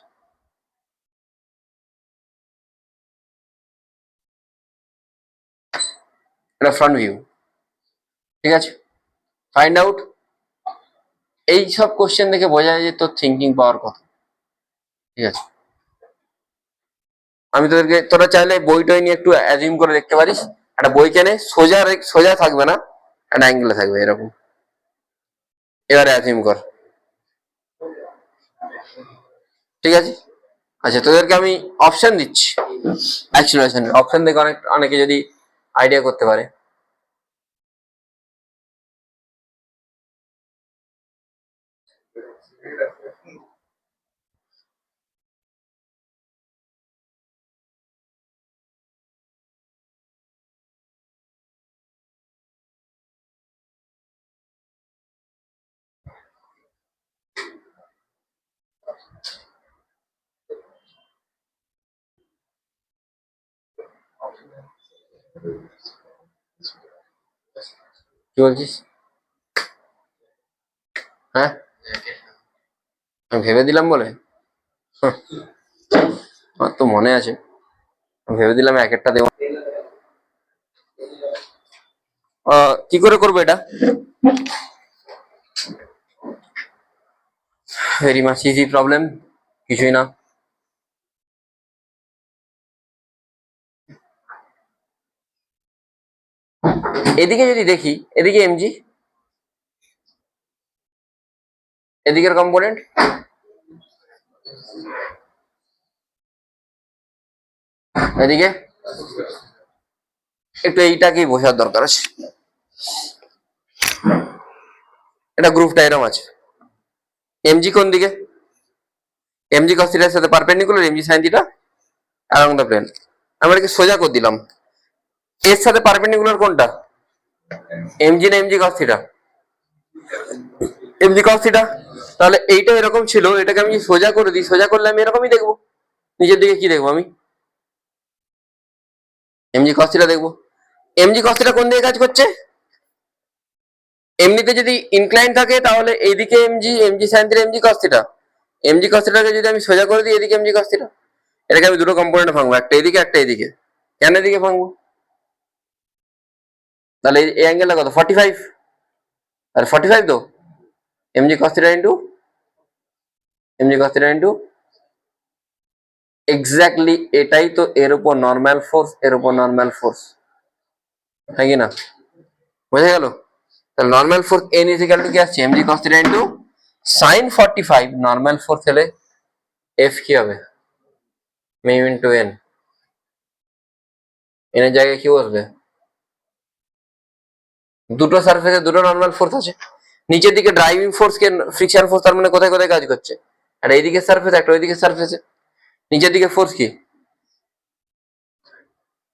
এটা ফ্রন্ট ভিউ, ঠিক আছে। Find out. এই সব কোশ্চেন দেখে বোঝা যায় যে তোর থিঙ্কিং পাওয়ার কথা, ঠিক আছে। আমি তোদেরকে, তোরা চাইলে বইটাই নিয়ে একটু অ্যাজিউম করে দেখতে পারিস। একটা বই কেনে সোজা সোজা থাকবে না, একটা অ্যাঙ্গেলে থাকবে এরকম। এবারে অ্যাজিউম কর, ঠিক আছে। আচ্ছা তোদেরকে আমি অপশন দিচ্ছি, অ্যাক্সিলারেশনের অপশন দেখে অনেকে যদি আইডিয়া করতে পারে। কি বলছিস? হ্যাঁ আমি ভেবে দিলাম বলে, হুঁ, আমার তো মনে আছে, আমি ভেবে দিলাম এক একটা দেবো। কি করে করবো এটা? ভেরি মাচ ইজি প্রবলেম, কিছুই না। এদিকে যদি দেখি, এদিকে এমজি, এদিকের কম্পোনেন্ট, এদিকে একটু এইটাকেই বোঝার দরকার আছে। এটা গ্রুপটা এরকম আছে, এমজি কোন দিকে? এমজি cos থিটার সাথে perpendicular MG sin theta along the plane। আমরা এটাকে সোজা করে দিলাম। এর সাথে পারপেন্ডিকুলার কোনটা? এমজি না MG cos theta? MG cos theta. তাহলে এইটা এরকম ছিল, এটাকে আমি সোজা করে দিই, সোজা করলে আমি এরকমই দেখবো। নিচের দিকে কি দেখবো আমি? এমজি cos থিটা দেখবো। এমজি cos থিটা কোন দিকে কাজ করছে? এমনিতে যদি ইনক্লাইন থাকে তাহলে এইদিকে MG, MG sin theta, MG cos theta. MG cos থিটাকে যদি আমি সোজা করে দিই এদিকে এমজি cos থিটা, এটাকে আমি দুটো কম্পোনেন্টে ভাঙবো, একটা এদিকে একটা এদিকে। কেন এদিকে ভাঙবো? তাহলে এই অ্যাঙ্গেলটা কত? 45। আর 45 তো MG cos theta into MG cos theta into exactly এটাই তো এর উপর নর্মাল ফোর্স, এর উপর নর্মাল ফোর্স, হ্যাঁ কি না? বোঝা গেল? তাহলে normal force N is equal two কি আসছে? MG cos theta into sin 45। Normal force হলে এফ কি হবে? Mu into N. এন এর জায়গায় কি বসবে? দুটো সারফেসে দুটো নর্মাল ফোর্স আছে। নিচের দিকে ড্রাইভিং ফোর্স কে ফ্রিকশন ফোর্স, তার মানে কোথায় কোথায় কাজ করছে? একটা এইদিকে সারফেস, একটা ওইদিকে সারফেসে। নিচের দিকে ফোর্স কি?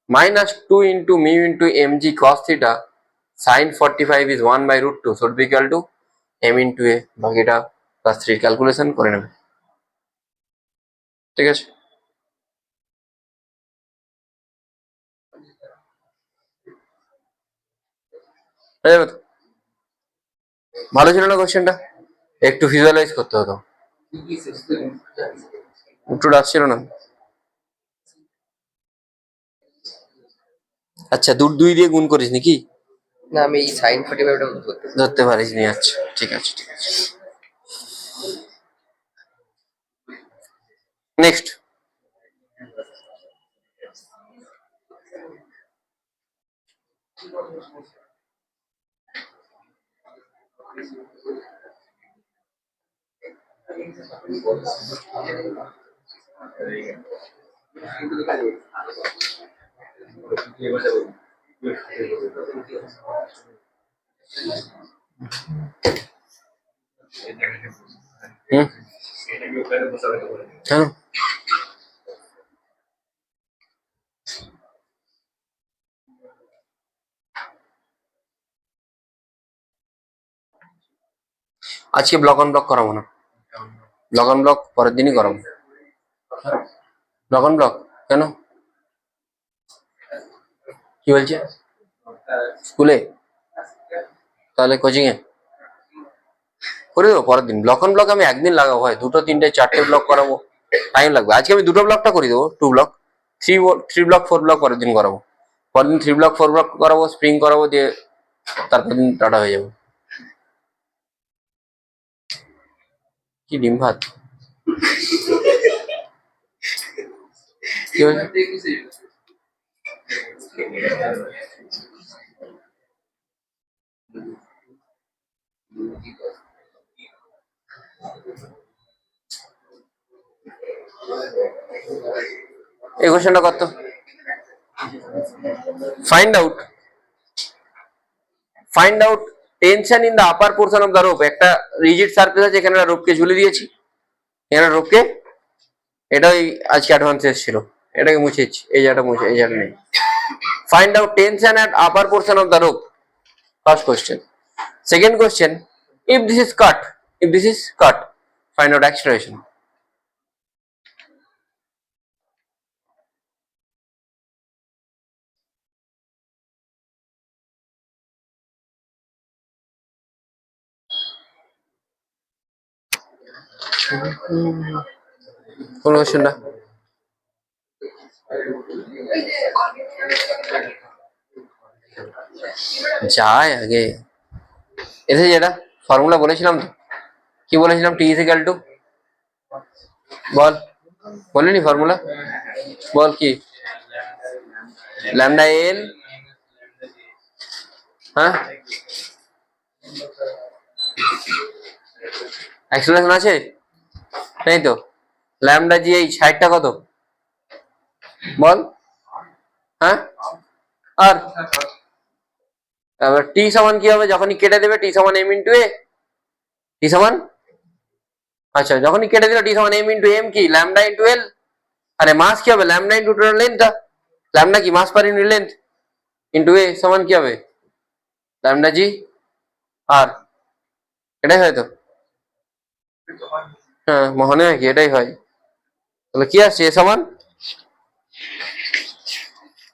-2 into mu into MG cos theta sin 45 is 1/√2, so it be equal to m into a। বাকিটা ক্লাস 3 ক্যালকুলেশন করে নেবে, ঠিক আছে। হয়ে যাবে তো? ভালো ছিল না কোশ্চেনটা? একটু ভিজুয়ালাইজ করতে হতো, একটু আসছিল না। আচ্ছা 2 দিয়ে গুণ করিস নাকি? না আমি এই সাইন 45টা করতে ধরতে পারিস নি, আচ্ছা ঠিক আছে ঠিক আছে। নেক্সট। হুম, কেন? আজকে ব্লক অন ব্লক করাবো না, ব্লক অন ব্লক পরের দিনই করাবো। ব্লক অন ব্লক কেন? কি বলছে? স্কুলে? তাহলে কোচিং এ? করে দেবো পরের দিন। ব্লক অন ব্লক আমি একদিন লাগাবো ভাই, 2 3 4 ব্লক করাবো, টাইম লাগবে। আজকে আমি 2 ব্লকটা করে দেবো, 2 ব্লক, 3 ব্লক 4 ব্লক পরের দিন করাবো। পরের দিন 3 ব্লক 4 ব্লক করাবো, স্প্রিং করাবো, দিয়ে তারপর দিন টাটা হয়ে যাবো। কি ডিম ভাত কি হয়েছে? এই কোশ্চেনটা কত? Find out tension in the upper portion of the rope. একটা রিজিড সারফেস আছে, এখানে রোপকে ঝুলে দিয়েছি, এখানে রোপকে, এটাই আজকে অ্যাডভান্স ছিল, এটাকে মুছেছি, এই জায়গাটা মুছে, এই জায়গাটা নেই। Find out tension at upper portion of the rope, first question. Second question, if this is cut, find out acceleration. কোন কোশ্চেনটা? যায় আগে এসে, যেটা ফর্মুলা বলেছিলাম তো, কি বলেছিলাম, টি ইজ ইকুয়াল টু, বল, বলিনি ফর্মুলা, বল কি, ল্যামডা এল, হ্যাঁ অ্যাক্সেলারেশন আছে, নেই তো, ল্যামডা জি এইচ, হাইটটা কত বল, হ্যাঁ, আর টি সমান কি হবে, যখনই কেটে দেবে টি সমান এম ইন্টু এ, টি সমান, আচ্ছা যখনই কেটে দিল টি সমান এম ইন্টু এম কি, ল্যামডা ইন্টু এল, আরে মাস কি হবে, lambda into total length, lambda কি মাস পার ইউনিট লেন্থ, ইন্টু এ সমান কি হবে, ল্যামডা জি আর, এটাই হয় তো, হ্যাঁ মনে হয় কি এটাই হয়, তাহলে কি আসছে, এ সমান,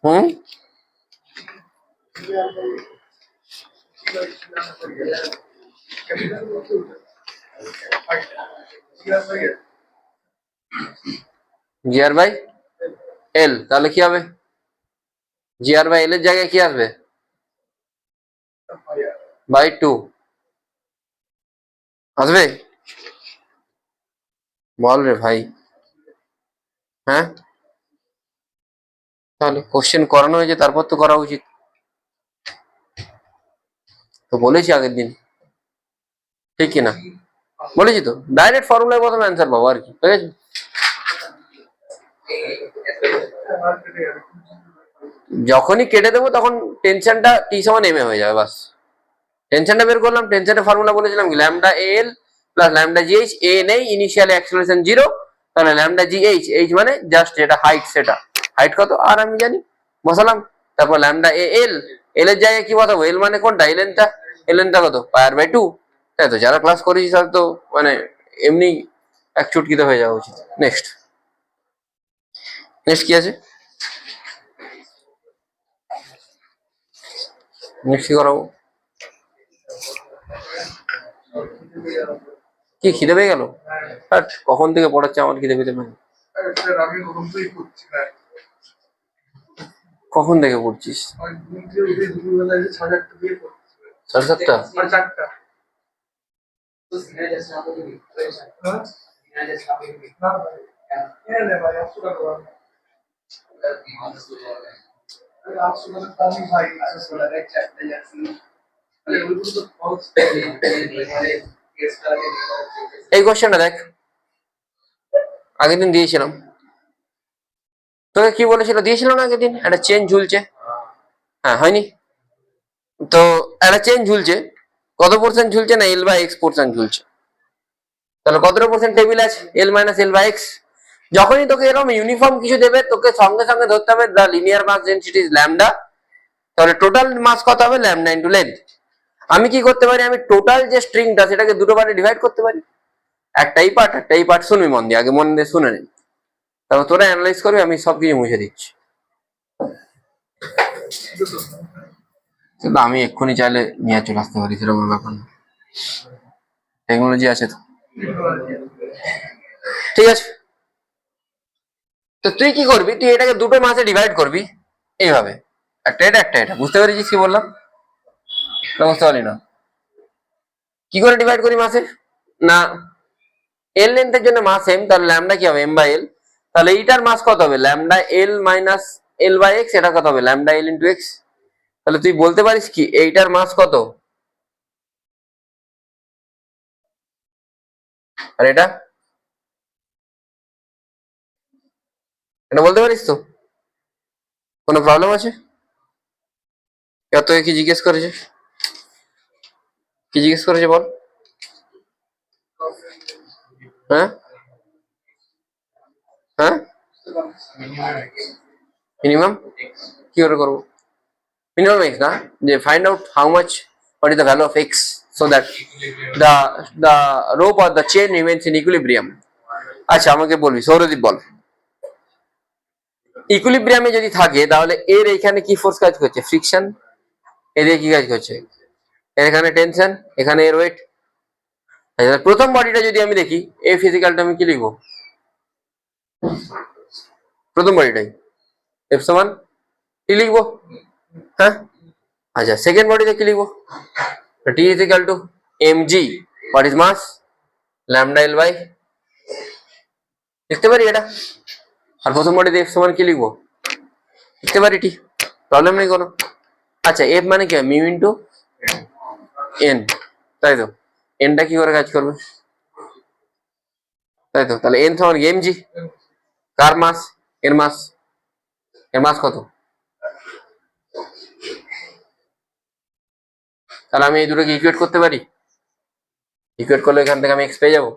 হুম, জি আর বাই এল, তাহলে কি হবে, জি আর বাই এল এর জায়গায় কি আসবে, বাই 2 আসবে, বল রে ভাই, হ্যাঁ তাহলে কোশ্চেন করানো হয়েছে, তারপর তো করা উচিত, তো বলেছি আগের দিন, ঠিক কিনা, বলেছি তো, ডাইরেক্ট ফর্মুলার প্রথমে অ্যান্সার পাবো আর কি, ঠিক আছে। যখনই কেটে দেবো তখন টেনশনটা টি সমান এম এ হয়ে যাবে, বাস টেনশনটা বের করলাম, টেনশনের ফর্মুলা বলেছিলাম কি, ল্যামডা এল প্লাস ল্যামডা জি এইচ, এ নেই, ইনিশিয়াল অ্যাক্সেলারেশন 0, তাহলে ল্যামডা জি এইচ, এইচ মানে জাস্ট যেটা হাইট, সেটা হাইট কত আর আমি জানি, বসালাম, তারপর ল্যামডা এ এল, এল এর জায়গায় কি বসাবো, এল মানে কোনটা, এলএনটা, এলএনটা কত, পায়ার বাই 2, তাই তো, যারা ক্লাস করেছি তারা তো মানে এমনি এক চুটকিতে হয়ে যাওয়া উচিত। নেক্সট নেক্সট কি আছে, নেক্সট কি করাবো, কি খিদে পেয়ে গেল, আর কখন থেকে পড়াচ্ছে আমার খিদে পেতে পারে, কখন থেকে পড়ছিস, 7:30, এই কোশ্চেনটা দেখ, আগের দিন দিয়েছিলাম তোকে, কি বলেছিল, দিয়েছিল না আগের দিন, একটা চেন ঝুলছে, হ্যাঁ হয়নি, তো একটা চেন ঝুলছে, কত পার্সেন্ট ঝুলছে না, এল বাই এক্স পার্সেন্ট ঝুলছে, তাহলে কতটা পার্সেন্ট টেবিল আছে, এল মাইনাস এল বাই এক্স। যখনই তোকে এরকম ইউনিফর্ম কিছু দেবে, তোকে সঙ্গে সঙ্গে ধরতে হবে the linear mass density is lambda, তাহলে টোটাল মাস কত হবে, ল্যামডা ইন্টু লেন্থ। আমি কি করতে পারি, আমি টোটাল যে স্ট্রিংটা সেটাকে দুটো পার্টে ডিভাইড করতে পারি, একটা এই পার্ট শুনবি মন দিয়ে, আগে মন দিয়ে শুনে নিন, তারপর তোরা অ্যানালাইজ করবি, আমি সব কিছু মুছে দিচ্ছি, কিন্তু আমি এক্ষুনি চাইলে নিয়ে চলে আসতে পারি, সেরকম ব্যাপার না, টেকনোলজি আছে তো, ঠিক আছে। তো তুই কি করবি, তুই এটাকে দুটো মাসে ডিভাইড করবি এইভাবে, একটা এটা একটা এটা। বুঝতে পেরেছিস কি বললাম? বুঝতে পারলি না? কি করে ডিভাইড করি মাসে? না, এল লেন্থের জন্য মাস এম, তাহলে ল্যামডা কি হবে, এম বাই এল। তাহলে এইটার মাস কত হবে, lambda L minus L by X. এটা কত হবে, ল্যামডা এল ইন্টু এক্স। তাহলে তুই বলতে পারিস কি এইটার মাস কত, আর এটা, এটা বলতে পারিস তো? কোনো প্রবলেম আছে? এত কি জিজ্ঞেস করেছে, কি জিজ্ঞেস করেছে বল? হ্যাঁ হ্যাঁ, মিনিমাম কি করে করবো? মিনিমাম এক্স না, যে find out how much, what is the value of x so that the rope or the chain remains in equilibrium. আচ্ছা আমাকে বলবি, সৌরদীপ বল, ইকুইলিব্রিয়ামে যদি থাকে তাহলে এর এখানে কি ফোর্স কাজ করছে, ফ্রিকশন। এদিকে কি কাজ করছে, এর এখানে টেনশন, এখানে এর ওয়েট। আচ্ছা প্রথম বডিটা যদি আমি দেখি, এই ফিজিক্যালটা আমি কি লিখবো, প্রথম বডিটাই এফ সমান কি লিখবো, হ্যাঁ। আচ্ছা সেকেন্ড বডিতে কি লিখবো, T is equal to M G, what is mass, lambda L by, লিখতে পারি এটা। আর প্রথম বডিতে এফ সমান কি লিখবো, লিখতে পারি টি, প্রবলেম নেই কোনো। আচ্ছা এফ মানে কি, মিউ ইন্টু এন, তাই তো। এনটা কি করে কাজ করবে, তাই তো। তাহলে এন সমান এম জি, কার মাস, এর মাস, এর মাস কত। তাহলে আমি এই দুটোকে ইকুয়েট করতে পারি, ইকুয়েট করলে এখান থেকে আমি এক্স পেয়ে যাবো,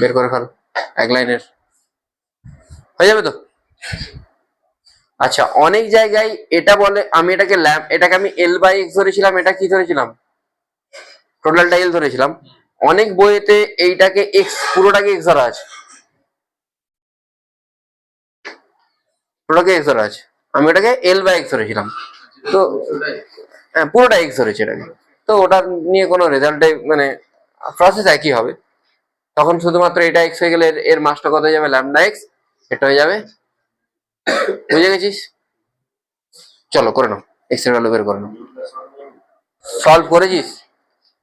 বের করে ফেলো, এক লাইনের হয়ে যাবে তো। আচ্ছা অনেক জায়গায় এটা বলে, আমি এটাকে এটাকে আমি এল বাই এক্স ধরেছিলাম, এটা কি ধরেছিলাম, টোটালটা এল ধরেছিলাম। অনেক বইয়েতে এইটাকে এক্স, পুরোটাকে এক্স ধরা আছে, পুরোটাকে এক্স ধরা আছে। আমি ওটাকে এল বাই এক্স ধরেছিলাম, তো হ্যাঁ পুরোটা এক্স ধরেছে এটাকে। তো ওটা নিয়ে কোনো রেজাল্টে মানে প্রসেস একই হবে। তখন শুধুমাত্র এটা এক্স হয়ে গেলে এর মাসটা কত হয়ে যাবে, ল্যামডা এক্স, এটা হয়ে যাবে। বুঝে গেছিস? চলো করে নাও, এক্স এর ভ্যালু বের করে নাও। সলভ করেছিস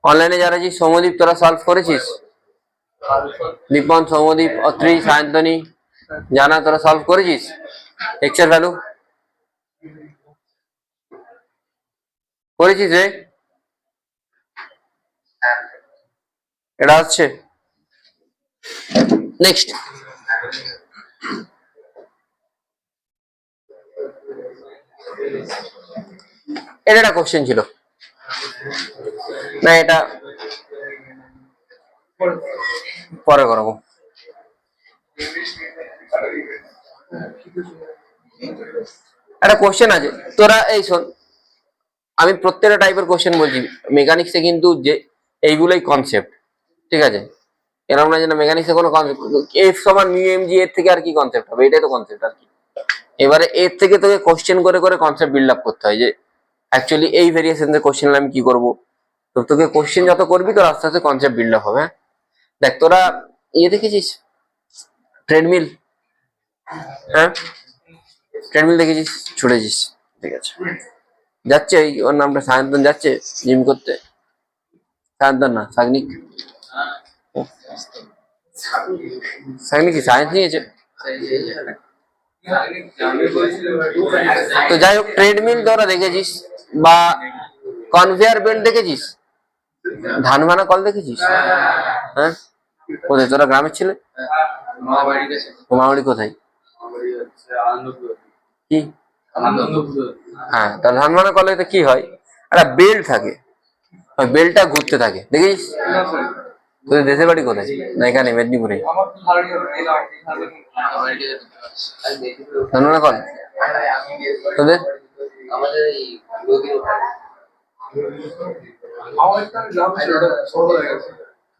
অনলাইনে যারা আছিস, সৌমদীপ তোরা সলভ করেছিস, দীপন, সৌমদীপ, অত্রি, সায়ন্তনী, জানা, তোরা সলভ করেছিস এক্স এর ভ্যালু করেছিস রে? এটা হচ্ছে নেক্সট। এটা একটা কোশ্চেন ছিল না, এটা পরে করবো। একটা কোশ্চেন আছে, তোরা এই শোন, আমি প্রত্যেকটা টাইপের কোশ্চেন বলছি। মেকানিক্সে কিন্তু যে এইগুলোই কনসেপ্ট, ঠিক আছে। এরকম না যে না মেকানিক্সে কোনো এফ সমান মিউ এম জি, এর থেকে আর কি কনসেপ্ট হবে, এটাই তো কনসেপ্ট আর কি। এবারে এর থেকে তোকে কোশ্চেন করে করে কনসেপ্ট বিল্ড আপ করতে হয়, যে অ্যাকচুয়ালি এই ভেরিয়েশনের কোশ্চেন আমি কি করবো। তো তোকে কোশ্চেন যত করবি তোর আস্তে আস্তে কনসেপ্ট বিল্ড আপ হবে। হ্যাঁ দেখ তোরা ইয়ে দেখেছিস ট্রেডমিল, হ্যাঁ ট্রেডমিল দেখেছিস, ছুটেছিস, ঠিক আছে। যাচ্ছে ওই ওর নামটা সায়ন্তন, যাচ্ছে জিম করতে, সায়ন্তন না সাগনিক, সাগনিক কি সায়েন্স নিয়েছে। তো যাই হোক ট্রেডমিল তোরা দেখেছিস, বা কনভেয়ার বেল্ট দেখেছিস, ধান ভানা কল দেখেছিস, হ্যাঁ কোথায়, তোরা গ্রামের ছেলে, মামাবাড়ি কোথায়, কি, হ্যাঁ তাহলে ধান ভানা কলে কি হয়, একটা বেল্ট থাকে, ওই বেল্টটা ঘুরতে থাকে, দেখেছিস। তোদের দেশের বাড়ি কোথায়, না এখানে মেদিনীপুরে, ধান ভানা কল তোদের,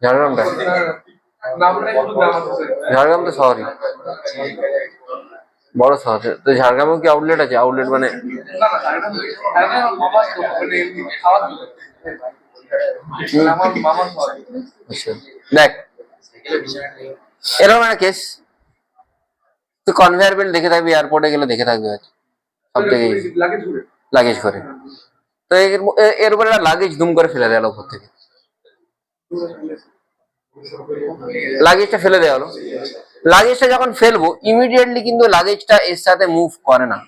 ঝাড়গ্রামটা, ঝাড়গ্রাম তো শহরই, বড় শহর। তো ঝাড়গ্রামেও কি আউটলেট আছে, আউটলেট মানে আমার মামার হয়। আচ্ছা, দেখ এরকম একটা কেস, তুই কনভেয়ার বেল্ট দেখে থাকবি, এয়ারপোর্টে গেলে দেখে থাকবি হয়তো সব থেকে লাগেজ করে। তো এর উপরে একটা লাগেজ দুম করে ফেলে দেওয়া উপর থেকে, লাগেজটা ফেলে দেওয়া হলো। লাগেজটা যখন ফেলবো ইমিডিয়েটলি কিন্তু লাগেজটা এর সাথে মুভ করে না,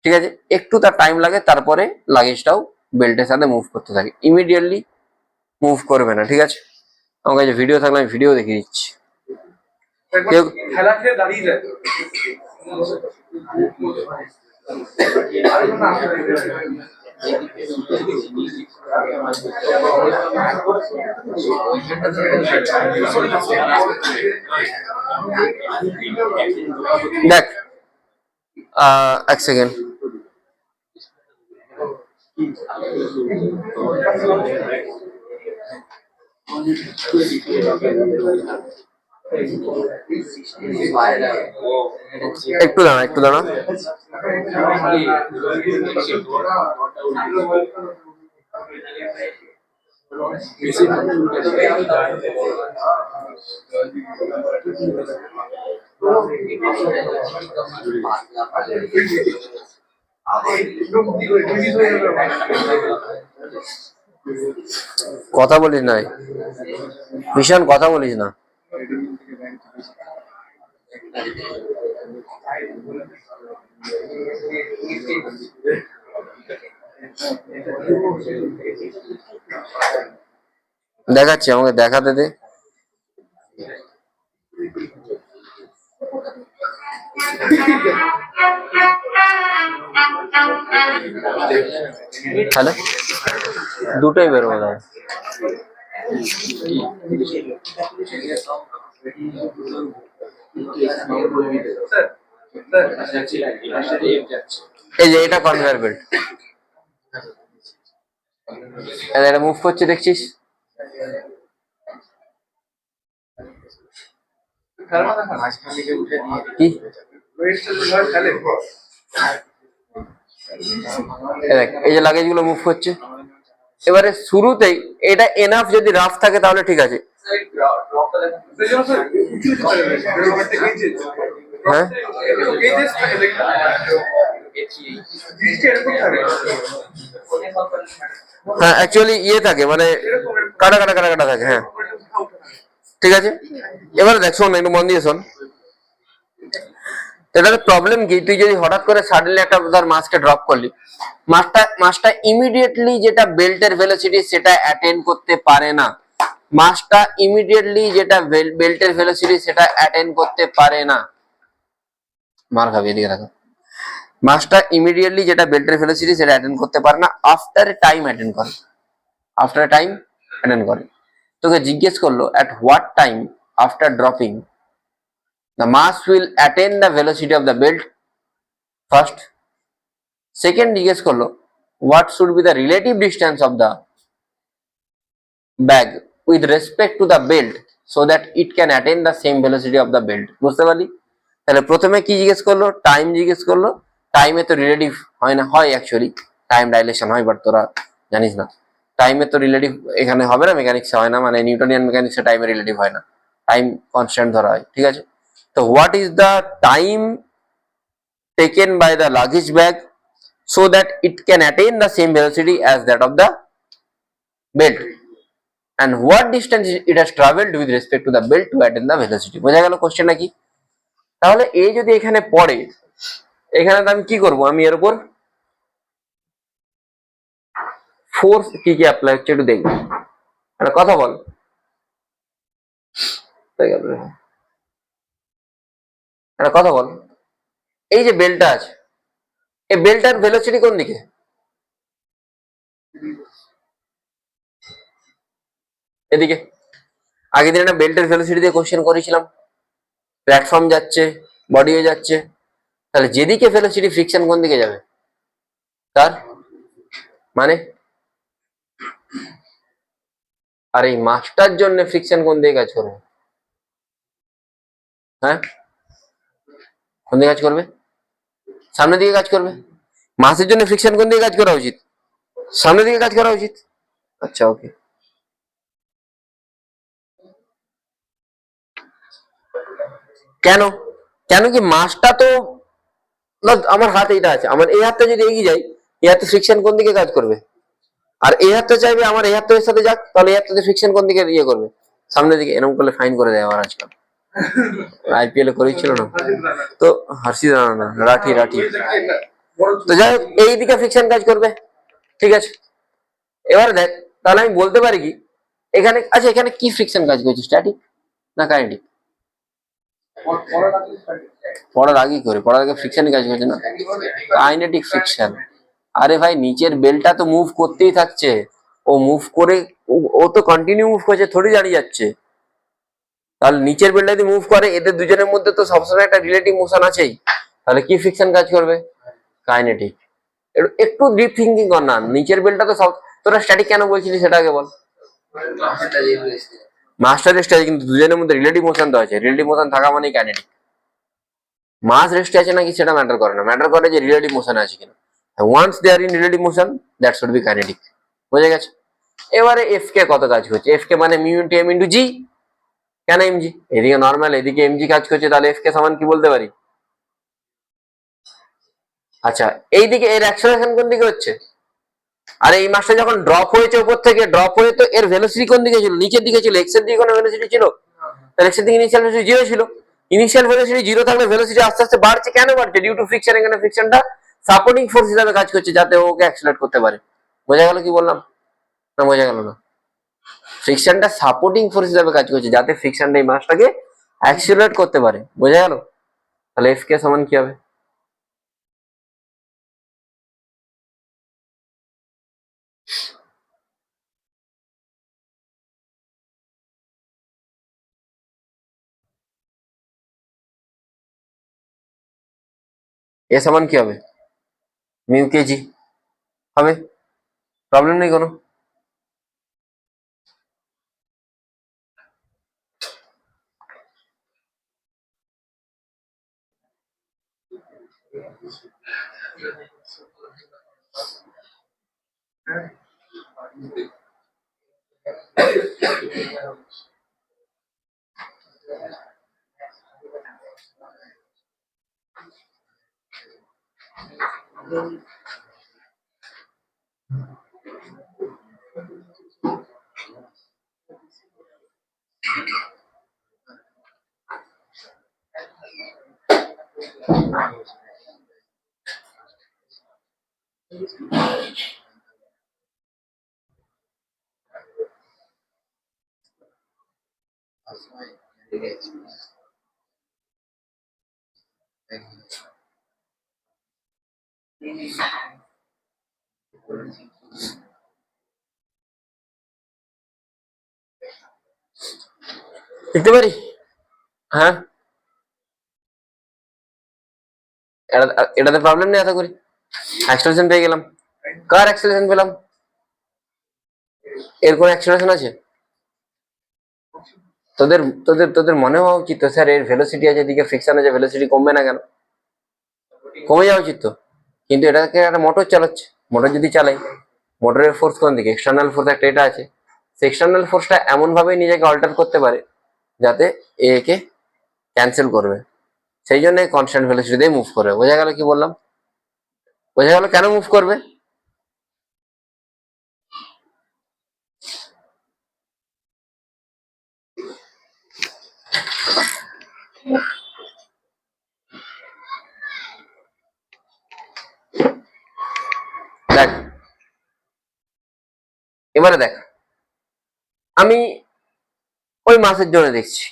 ঠিক আছে, একটু তার টাইম লাগে, তারপরে লাগেজটাও বেল্টের সাথে মুভ করতে থাকে, ইমিডিয়েটলি মুভ করবে না, ঠিক আছে। আমার কাছে ভিডিও থাকলে আমি ভিডিও দেখিয়ে দিচ্ছি। খেলা খেয়ে দাঁড়িয়ে যায়। দেখ এক সেকেন্ড, একটু দাঁড়া একটু দাঁড়া। কথা বলিস না, ভীষণ কথা বলিস না। দেখাচ্ছি, আমাকে দেখাতে দে। তাহলে দুটোই বেরোবো দাদা। এই যে এটা কনভেয়ার বেল্ট, এটা মুভ করছে দেখছিস, কি এই যে লাগেজ গুলো মুভ করছে। এবারে শুরুতেই এটা এনাফ যদি রাফ থাকে তাহলে ঠিক আছে, হ্যাঁ হ্যাঁ অ্যাকচুয়ালি ইয়ে থাকে, মানে কাটা কাটা কাটা কাটা থাকে, হ্যাঁ ঠিক আছে। এবারে দেখ, শোন একটু মন দিয়ে শোন, এটাতে প্রবলেম কি, তুই যদি হঠাৎ করে সাডেনলি একটা ধর মাছকে ড্রপ করলি, মাছটা ইমিডিয়েটলি যেটা বেল্টের ভেলোসিটি সেটা অ্যাটেন্ড করতে পারে না, মাছটা ইমিডিয়েটলি যেটা বেল্টের ভেলোসিটি সেটা অ্যাটেন্ড করতে পারে না, মার খাবি এদিকে দেখো, মাছটা ইমিডিয়েটলি যেটা বেল্টের ভেলোসিটি সেটা অ্যাটেন্ড করতে পারে না, আফটার টাইম অ্যাটেন্ড করে, আফটার টাইম অ্যাটেন্ড করে। তোকে জিজ্ঞেস করলো at what time after dropping the mass will attain the velocity of the belt first, second জিজ্ঞেস করলো what should be the relative distance of the bag with respect to the belt so that it can attain the same velocity of the belt। বুঝতে পারলি? তাহলে প্রথমে কি জিজ্ঞেস করলো, time জিজ্ঞেস করলো। টাইমে তো রিলেটিভ হয় না, হয় অ্যাকচুয়ালি টাইম ডাইলেশন হয়, বাট তোরা জানিস না, টাইমে তো রিলেটিভ এখানে হবে না, মেকানিক্সে হয় না, মানে নিউটনিয়ান মেকানিক্সে টাইমে রিলেটিভ হয় না, টাইম কনস্ট্যান্ট ধরা হয়, ঠিক আছে। তো what is the time taken by the luggage bag so that it can attain the same velocity as that of the belt and what distance it has traveled with respect to the belt to attain the velocity। বোঝা গেল কোশ্চেনটা কি? তাহলে এই যদি এখানে পড়ে, এখানে তো আমি কি করব, আমি এর উপর ফোর্স কি কি অ্যাপ্লাই হচ্ছে একটু দেখবো, একটা কথা বল, একটা কথা বল, এই যে বেল্টটা আছে, এই বেল্টটার ভেলোসিটি কোন দিকে? এদিকে। আগের দিন একটা বেল্টের ভেলোসিটি দিয়ে কোশ্চেন করেছিলাম, প্ল্যাটফর্ম যাচ্ছে, বডিও যাচ্ছে, তাহলে যেদিকে ভেলোসিটি ফ্রিকশন কোন দিকে যাবে তার মানে, আর এই মাছটার জন্য ফ্রিকশন কোন দিকে কাজ করবে? হ্যাঁ কোন দিকে কাজ করবে? সামনের দিকে কাজ করবে। মাছের জন্য ফ্রিকশন কোন দিকে কাজ করা উচিত? সামনের দিকে কাজ করা উচিত। আচ্ছা ওকে। কেন কেন কি মাসটা তো আমার হাত এইটা আছে, আমার এই হাতটা যদি এগিয়ে যায় এই হাতে ফ্রিকশন কোন দিকে কাজ করবে, আর এই হাতটা চাইবে আমার এই হাতটা এর সাথে যাক, তাহলে এই হাতটাতে ফ্রিকশন কোন দিকে ইয়ে করবে, সামনের দিকে। এরকম করলে ফাইন করে দেয় আবার আজকাল, আইপিএল এ করেছিল না তো, হাসি না না রাঠি রাঠি। তো যাই হোক এই দিকে ফ্রিকশন কাজ করবে, ঠিক আছে। এবারে দেখ তাহলে আমি বলতে পারি কি এখানে, আচ্ছা এখানে কি ফ্রিকশন কাজ করছে, স্ট্যাটিক না কাইনেটিক? পড়ার আগে করে, পড়ার আগে ফ্রিকশনই কাজ করছে না, কাইনেটিক ফ্রিকশন। আরে ভাই নিচের বেলটা তো মুভ করতেই থাকছে, ও মুভ করে ও তো কন্টিনিউ মুভ করছে, থোড়ি দাঁড়িয়ে যাচ্ছে। তাহলে নিচের বেলটা যদি মুভ করে এদের দুজনের মধ্যে তো সবসময় একটা রিলেটিভ মোশন আছেই, তাহলে কি ফ্রিকশন কাজ করবে, কাইনেটিক। একটু ডিপ থিঙ্কিং কর না, নিচের বেলটা তো সব, তোরা স্ট্যাটিক কেন বলছিলি সেটা আগে বল। মাস্টার রেস্টে আছে কিন্তু দুজনের মধ্যে রিলেটিভ মোশন তো আছে, রিলেটিভ মোশন থাকা মানেই কাইনেটিক। মাস রেস্টে আছে নাকি সেটা ম্যাটার করে না, ম্যাটার করে যে রিলেটিভ মোশন আছে কিনা। Once they are in relative motion that should be kinetic, বুঝে গেছে। এবারে এফ কে কত কাজ করছে, এফ কে মানে মিউ ইন্টু এম ইন্টু জি, কেন এমজি, এদিকে নর্মাল এদিকে এমজি কাজ করছে, তাহলে এফ কে সমান কি বলতে পারি। আচ্ছা এইদিকে এর অ্যাক্সেলারেশন কোন দিকে হচ্ছে, আর এই মাসটা যখন ড্রপ হয়েছে উপর থেকে, ড্রপ হয়ে তো এর ভেলোসিটি কোন দিকে ছিল, নিচের দিকে ছিল, এক্স এর দিকে কোনো ভেলোসিটি ছিল, তাহলে এক্স এর দিকে ইনিশিয়াল ভেলোসিটি জিরো ছিল। ইনিশিয়াল ভেলোসিটি জিরো থাকলে ভেলোসিটি আস্তে আস্তে বাড়ছে, কেন বাড়ছে, ডিউ টু ফ্রিকশন। এখানে ফ্রিকশনটা সাপোর্টিং ফোর্স হিসেবে কাজ করছে যাতে ওকে অ্যাক্সেলারেট করতে পারে। বোঝা গেল কি বললাম, না বোঝা গেল না? ফ্রিকশনটা সাপোর্টিং ফোর্স হিসেবে কাজ করছে যাতে ফ্রিকশনটা এই মাসটাকে অ্যাক্সেলারেট করতে পারে, বোঝা গেল। তাহলে এফ কে সমান কি হবে, এ সমান কি হবে, মিউ কেজি হবে, প্রবলেম নেই কোনো। দেখতে পারি, হ্যাঁ এটাতে প্রবলেম নেই, আশা করি। অ্যাক্সেলারেশন পেয়ে গেলাম, কার অ্যাক্সেলারেশন পেলাম, এর কোন অ্যাক্সেলারেশন আছে? তোদের তোদের তোদের মনে হওয়া উচিত তো স্যার এর ভেলোসিটি আছে, এদিকে ফ্রিকশন আছে, ভেলোসিটি কমবে না কেন, কমে যাওয়া উচিত তো। কিন্তু এটাকে একটা মোটর চালাচ্ছে, মোটর যদি চালাই, মোটরের ফোর্স কোন দিকে, এক্সটার্নাল ফোর্স একটা এটা আছে, সেই এক্সটার্নাল ফোর্সটা এমন ভাবে নিজেকে অল্টার করতে পারে যাতে একে ক্যান্সেল করবে, সেই জন্য কনস্ট্যান্ট ভেলোসিটি দিয়ে মুভ করবে। বোঝা গেল কি বললাম, বোঝা গেল কেন মুভ করবে। দেখ এবারে দেখ, আমি ওই মাসের জন্য দেখছি,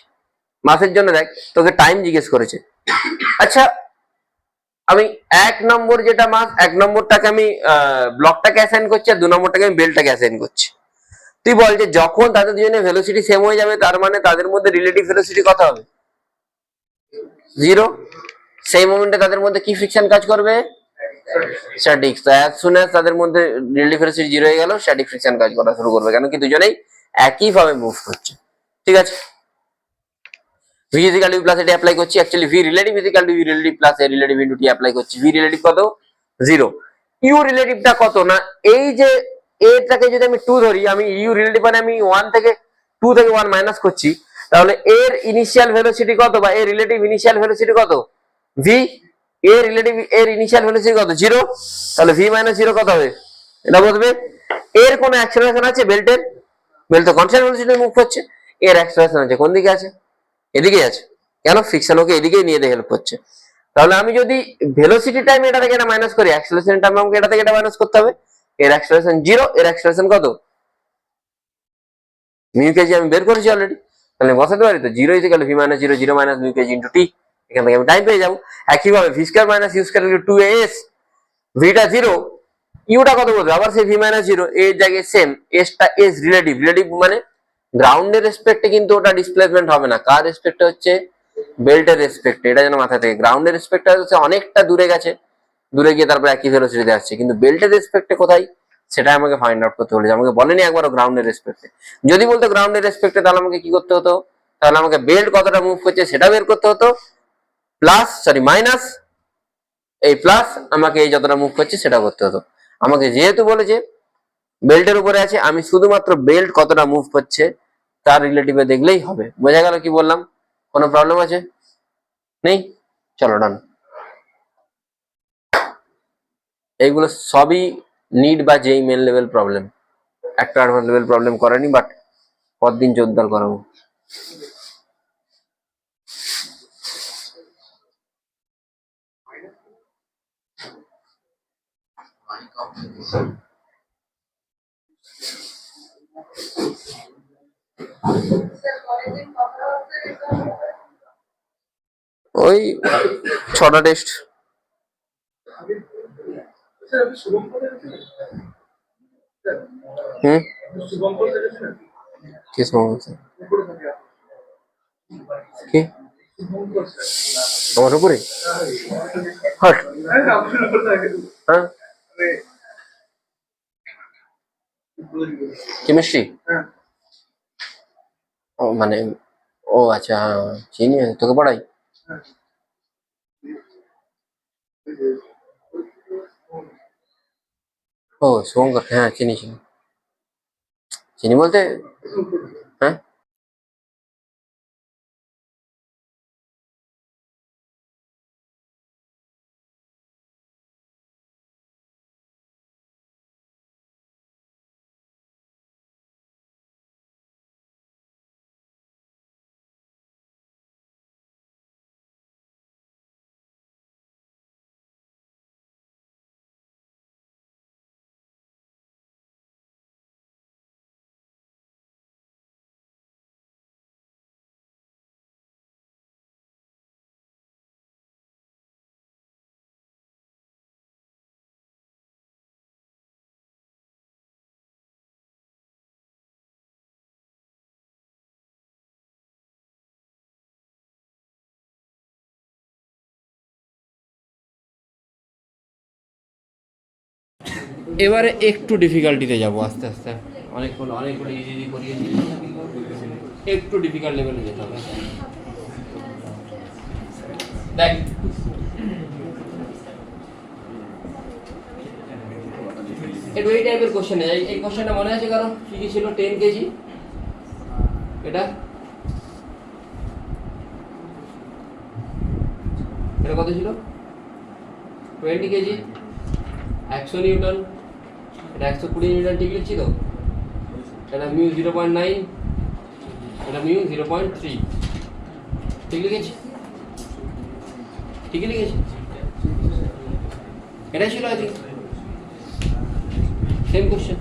মাসের জন্য দেখ তোকে টাইম জিজ্ঞেস করেছে। আচ্ছা আমি এক নম্বর যেটা মাস, এক নম্বরটাকে আমি ব্লকটাকে অ্যাসাইন করছি, আর দু নম্বরটাকে আমি বেলটাকে অ্যাসাইন করছি। তুই বল যে যখন তাদের দুজনের ভেলোসিটি সেম হয়ে যাবে তার মানে তাদের মধ্যে রিলেটিভ ভেলোসিটি কত হবে, জিরো। সেই মোমেন্টে তাদের মধ্যে কি ফ্রিকশন কাজ করবে, স্ট্যাটিক। তো অ্যাজ সুন অ্যাজ তাদের মধ্যে রিলেটিভ ভেলোসিটি জিরো হয়ে গেল, স্ট্যাটিক ফ্রিকশন কাজ করা শুরু করবে, কেন কি দুজনেই একই ভাবে মুভ করছে, ঠিক আছে। ভি ইজিক্যাল টু প্লাস এটা অ্যাপ্লাই করছি, actually V relative equal to V relative plus A relative into T apply করছি। ভি রিলেটিভ কত, জিরো। ইউ রিলেটিভটা কত না, এই যে এটাকে যদি আমি 2 ধরি, আমি ইউ রিলেটিভ মানে আমি 1 থেকে 2 থেকে 1 মাইনাস করছি, তাহলে এর ইনিশিয়াল ভেলোসিটি কত বা এর রিলেটিভ ইনিশিয়াল ভেলোসিটি কত? ভি। এর রিলেটিভ এর ইনিশিয়াল ভেলোসিটি কত? 0। তাহলে ভি মাইনাস 0 কত হবে? এটা বলবে। এর কোনো অ্যাক্সেলারেশন আছে বেল্টের? বেল্ট তো কনস্ট্যান্ট ভেলোসিটি মুভ করছে। এর অ্যাক্সেলারেশন আছে কোন দিকে আছে? এদিকেই আছে। কেন? ফ্রিকশন ওকে এদিকেই নিয়ে হেল্প করছে। তাহলে আমি যদি ভেলোসিটি টাইম এটা থেকে এটা মাইনাস করি, অ্যাক্সেলারেশন টাইম আমাকে এটা থেকে এটা মাইনাস করতে হবে। এর অ্যাক্সেলারেশন 0, এর অ্যাক্সেলারেশন কত? মিউ কেজি আমি বের করেছি অলরেডি, তাহলে বসাতে পারি তো 0 equal V minus 0, 0 minus mu KG into T. এখান থেকে আমি টাইম পেয়ে যাবো। একইভাবে V square minus U square into 2as, ভিটা 0, ইউটা কত বলবে? আবার সেই ভি মাইনাস 0, এর জায়গায় সেম, এসটা এস রিলেটিভ। রিলেটিভ মানে গ্রাউন্ডের রেসপেক্টে কিন্তু ওটা ডিসপ্লেসমেন্ট হবে না। কার রেসপেক্টে হচ্ছে? বেল্টের রেসপেক্টে। এটা যেন মাথা থেকে, গ্রাউন্ডের রেসপেক্টে হচ্ছে অনেকটা দূরে গেছে, দূরে গিয়ে তারপর একই ভেলোসিটিতে আসছে, কিন্তু বেল্টের রেসপেক্টে কোথায় সেটা আমাকে ফাইন্ড আউট করতে বলেছে। আমাকে বলেনি একবারও গ্রাউন্ডের রেসপেক্টে। যদি বলতো গ্রাউন্ডের রেসপেক্টে, তাহলে আমাকে কি করতে হতো? তাহলে আমাকে বেল্ট কতটা মুভ করছে সেটা বের করতে হতো, প্লাস মাইনাস এই প্লাস আমাকে এই যতটা মুভ করছে সেটা করতে হতো। আমাকে যেহেতু বলেছে বেল্টের উপরে আছে, আমি শুধুমাত্র বেল্ট কতটা মুভ করছে তার রিলেটিভে দেখলেই হবে। বোঝা গেল কি বললাম? কোনো প্রবলেম আছে? নেই? চলো ডান। এইগুলো সবই নিড বা যেই মেন লেভেল প্রবলেম, একটা অ্যাডভান্স লেভেল প্রবলেম করেনি, বাট পরদিন জোরদার করাবো। ওই 6টা টেস্ট। হুম, কি সমস্যা? কি আমার উপরে? হট। হ্যাঁ, কেমিস্ট্রি। ও মানে, ও আচ্ছা, হ্যাঁ চিনি, তোকে পড়াই। ও শুভঙ্কর, হ্যাঁ চিনি চিনি। চিনি বলতে, হ্যাঁ এবারে একটু ডিফিকাল্টিতে যাবো আস্তে আস্তে। অনেকগুলো ইজি করিয়েছি, একটু ডিফিকাল্ট লেভেলে যেতে হবে। দেখ, একটু এই টাইপের কোশ্চেন, এই কোশ্চেনটা মনে আছে কারণ? কি কি ছিল? 10 কেজি, এটা এটা কত ছিল? 20 কেজি, 100 নিউটন, এটা 120 নিউটন। ঠিক লিখছি তো? এটা মিউ 0.9, এটা মিউ 0.3। ঠিক লিখেছি? ঠিকই লিখেছি? এটাই ছিল আই থিঙ্ক, সেম কোশ্চেন।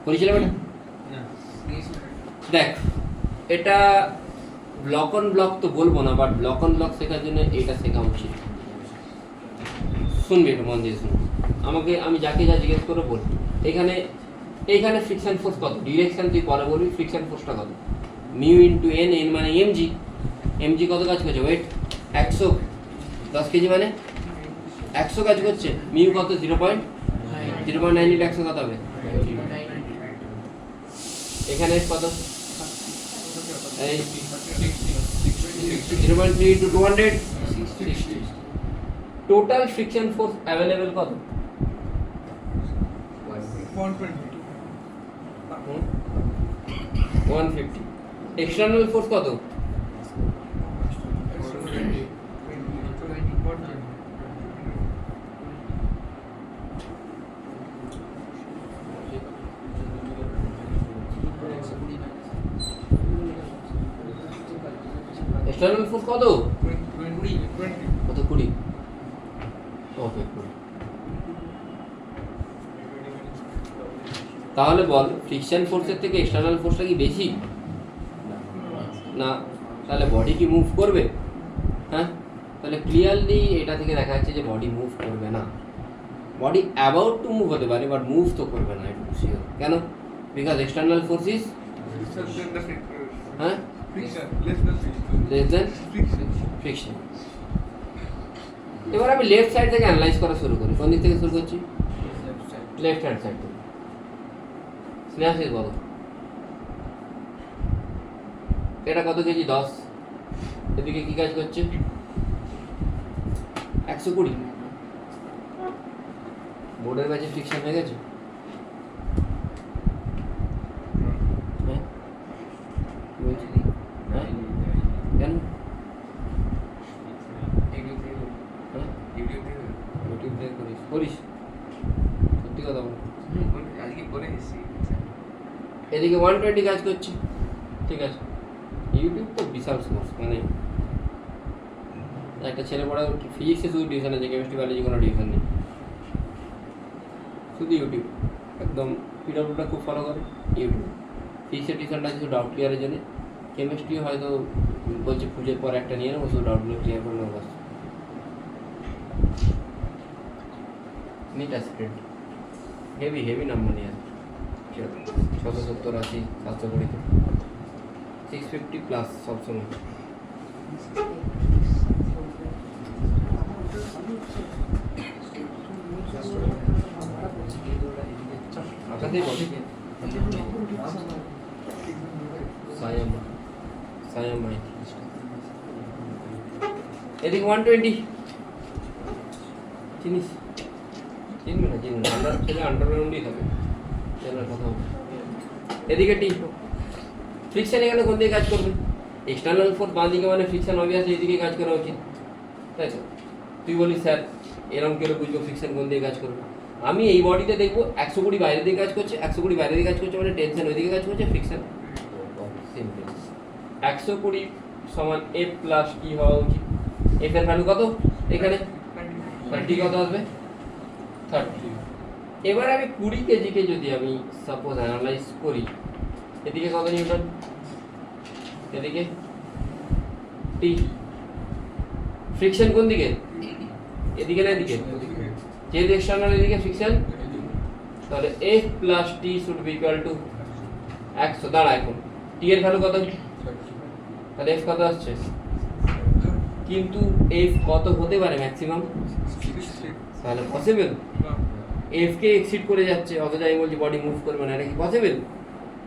করেছিলাম এটা? দেখ, এটা ব্লক অন ব্লক তো বলবো না, বাট ব্লক অন ব্লক শেখার জন্য এটা শেখা উচিত। শুনবি, এটা মন দিয়ে শুনবি। আমি যাকে যা জিজ্ঞেস করে বল। এইখানে ফ্রিকশন ফোর্স কত? ডিরেকশন তুই পরে বলবি। ফ্রিকশন ফোর্সটা কত? মিউ ইন্টু এন, এন মানে এমজি। এমজি কত কাজ করছে? ওয়েট 100, 10 কেজি মানে 100 কাজ করছে। মিউ কত? 0.9 ইন্টু 100 কত হবে? এখানে কত? এই 0.3 into 200 60 total friction force available কত 150 এক্সটার্নাল ফোর্স কত 120 এক্সটার্নাল ফোর্স কত 20 কত 20 ওকে 20 তাহলে বল ফ্রিকশন ফোর্সের থেকে এক্সটার্নাল ফোর্সটা কি বেশি না তাহলে বডি কি মুভ করবে হ্যাঁ তাহলে ক্লিয়ারলি এটা থেকে দেখা যাচ্ছে যে বডি মুভ করবে না বডি অ্যাবাউট টু মুভ হতে পারে বাট মুভ তো করবে না একটু শিওর কেন বিকজ এক্সটার্নাল ফোর্স ইজ হ্যাঁ লেস দেন ফ্রিকশন এবার আমি লেফট সাইড থেকে অ্যানালাইজ করা শুরু করি কোন দিক থেকে শুরু করছি লেফট হ্যান্ড সাইড থেকে স্নেহাশিস বলো এটা কত কেজি 10 এদিকে কি কাজ করছে 120 বোর্ডের কাছে ফ্রিকশন হয়ে গেছে হ্যাঁ বলছি হ্যাঁ কেন হ্যাঁ ইউটিউব থেকে করিস সত্যি কথা বল এদিকে 120 কাজ করছে ঠিক আছে ইউটিউব তো বিশাল সোর্স মানে একটা ছেলে পড়া ফিজিক্সে শুধু টিউশন আছে কেমিস্ট্রি বায়োলজি কোনো টিউশন নেই শুধু ইউটিউব একদম পিডব্লিউটা খুব ফলো করে ইউটিউব ফিজিক্সের টিউশনটা শুধু ডাউট ক্লিয়ারের জন্য কেমিস্ট্রি হয়তো বলছে পুজোর পর একটা নিয়ে নেবো শুধু ডাউটগুলো ক্লিয়ার করে নেবো বাস NEET aspirant heavy heavy number নিয়ে আসবে 670 80 720 650 প্লাস সবসময় আপনাদের সায়াম মাই এদিকে 120 চিনিস চিনবে না চিনবে আন্ডার ছেলে আন্ডারগ্রাউন্ডই থাকে ছেলের কথা এদিকে টি ফ্রিকশন এখানে কোন দিকে কাজ করবে এক্সটার্নাল ফোর্স বাঁ দিকে মানে ফ্রিকশন অবভিয়াসলি এইদিকে কাজ করা উচিত তাই তো তুই বলিস স্যার এরকম কেন বুঝবো ফ্রিকশন কোন দিকে কাজ করবে আমি এই বডিতে দেখবো 120 বাইরের দিকে কাজ করছে 120 বাইরের দিকে কাজ করছে মানে টেনশন ওইদিকে কাজ করছে ফ্রিকশন সিম্পল 120 সমান এফ প্লাস টি হওয়া উচিত এফ এর ভ্যালু কত এখানে 30 কত আসবে 30 এবার আমি 20 কেজিকে যদি আমি সাপোজ অ্যানালাইজ করি এদিকে কত নিউটন এদিকে টি ফ্রিকশন কোন দিকে এদিকে না এদিকে যেহেতু এক্সটার্নাল এদিকে ফ্রিকশন তাহলে F plus T should be equal to 100 দাঁড়া এখন টি এর ভ্যালু কত তাহলে এফ কত আসছে কিন্তু এফ কত হতে পারে ম্যাক্সিমাম তাহলে পসিবল এফ কে এক্সিড করে যাচ্ছে অথচ আমি বলছি বডি মুভ করবে না এটা কি পসিবল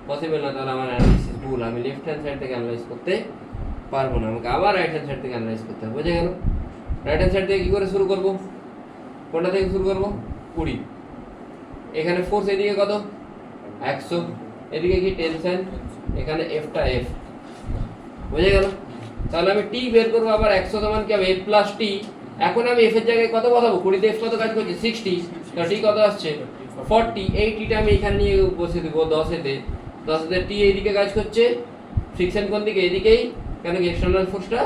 পসিবল না তাহলে আমার অ্যানালাইসিস ভুল আমি লেফট হ্যান্ড সাইড থেকে অ্যানালাইজ করতে পারবো না আমাকে আবার রাইট হ্যান্ড সাইড থেকে অ্যানালাইজ করতে হবে বোঝা গেল রাইট হ্যান্ড সাইড থেকে কী করে শুরু করবো কোনটা থেকে শুরু করবো 20 এখানে ফোর্স এদিকে কত 100 এদিকে কি টেনশন এখানে এফটা এফ বোঝা গেল তাহলে আমি টি বের করবো আবার 100 সমান কি হবে এফ প্লাস টি এখন আমি এফ এর জায়গায় কত বসাবো 20 তে এফ কত কাজ করছে 60 তো টি কত আসছে 40 এই টিটা আমি এখানে নিয়ে বসে দেবো 10 এতে টি এইদিকে কাজ করছে ফ্রিকশন কোন দিকে এদিকেই কেন কি এক্সটার্নাল ফোর্সটা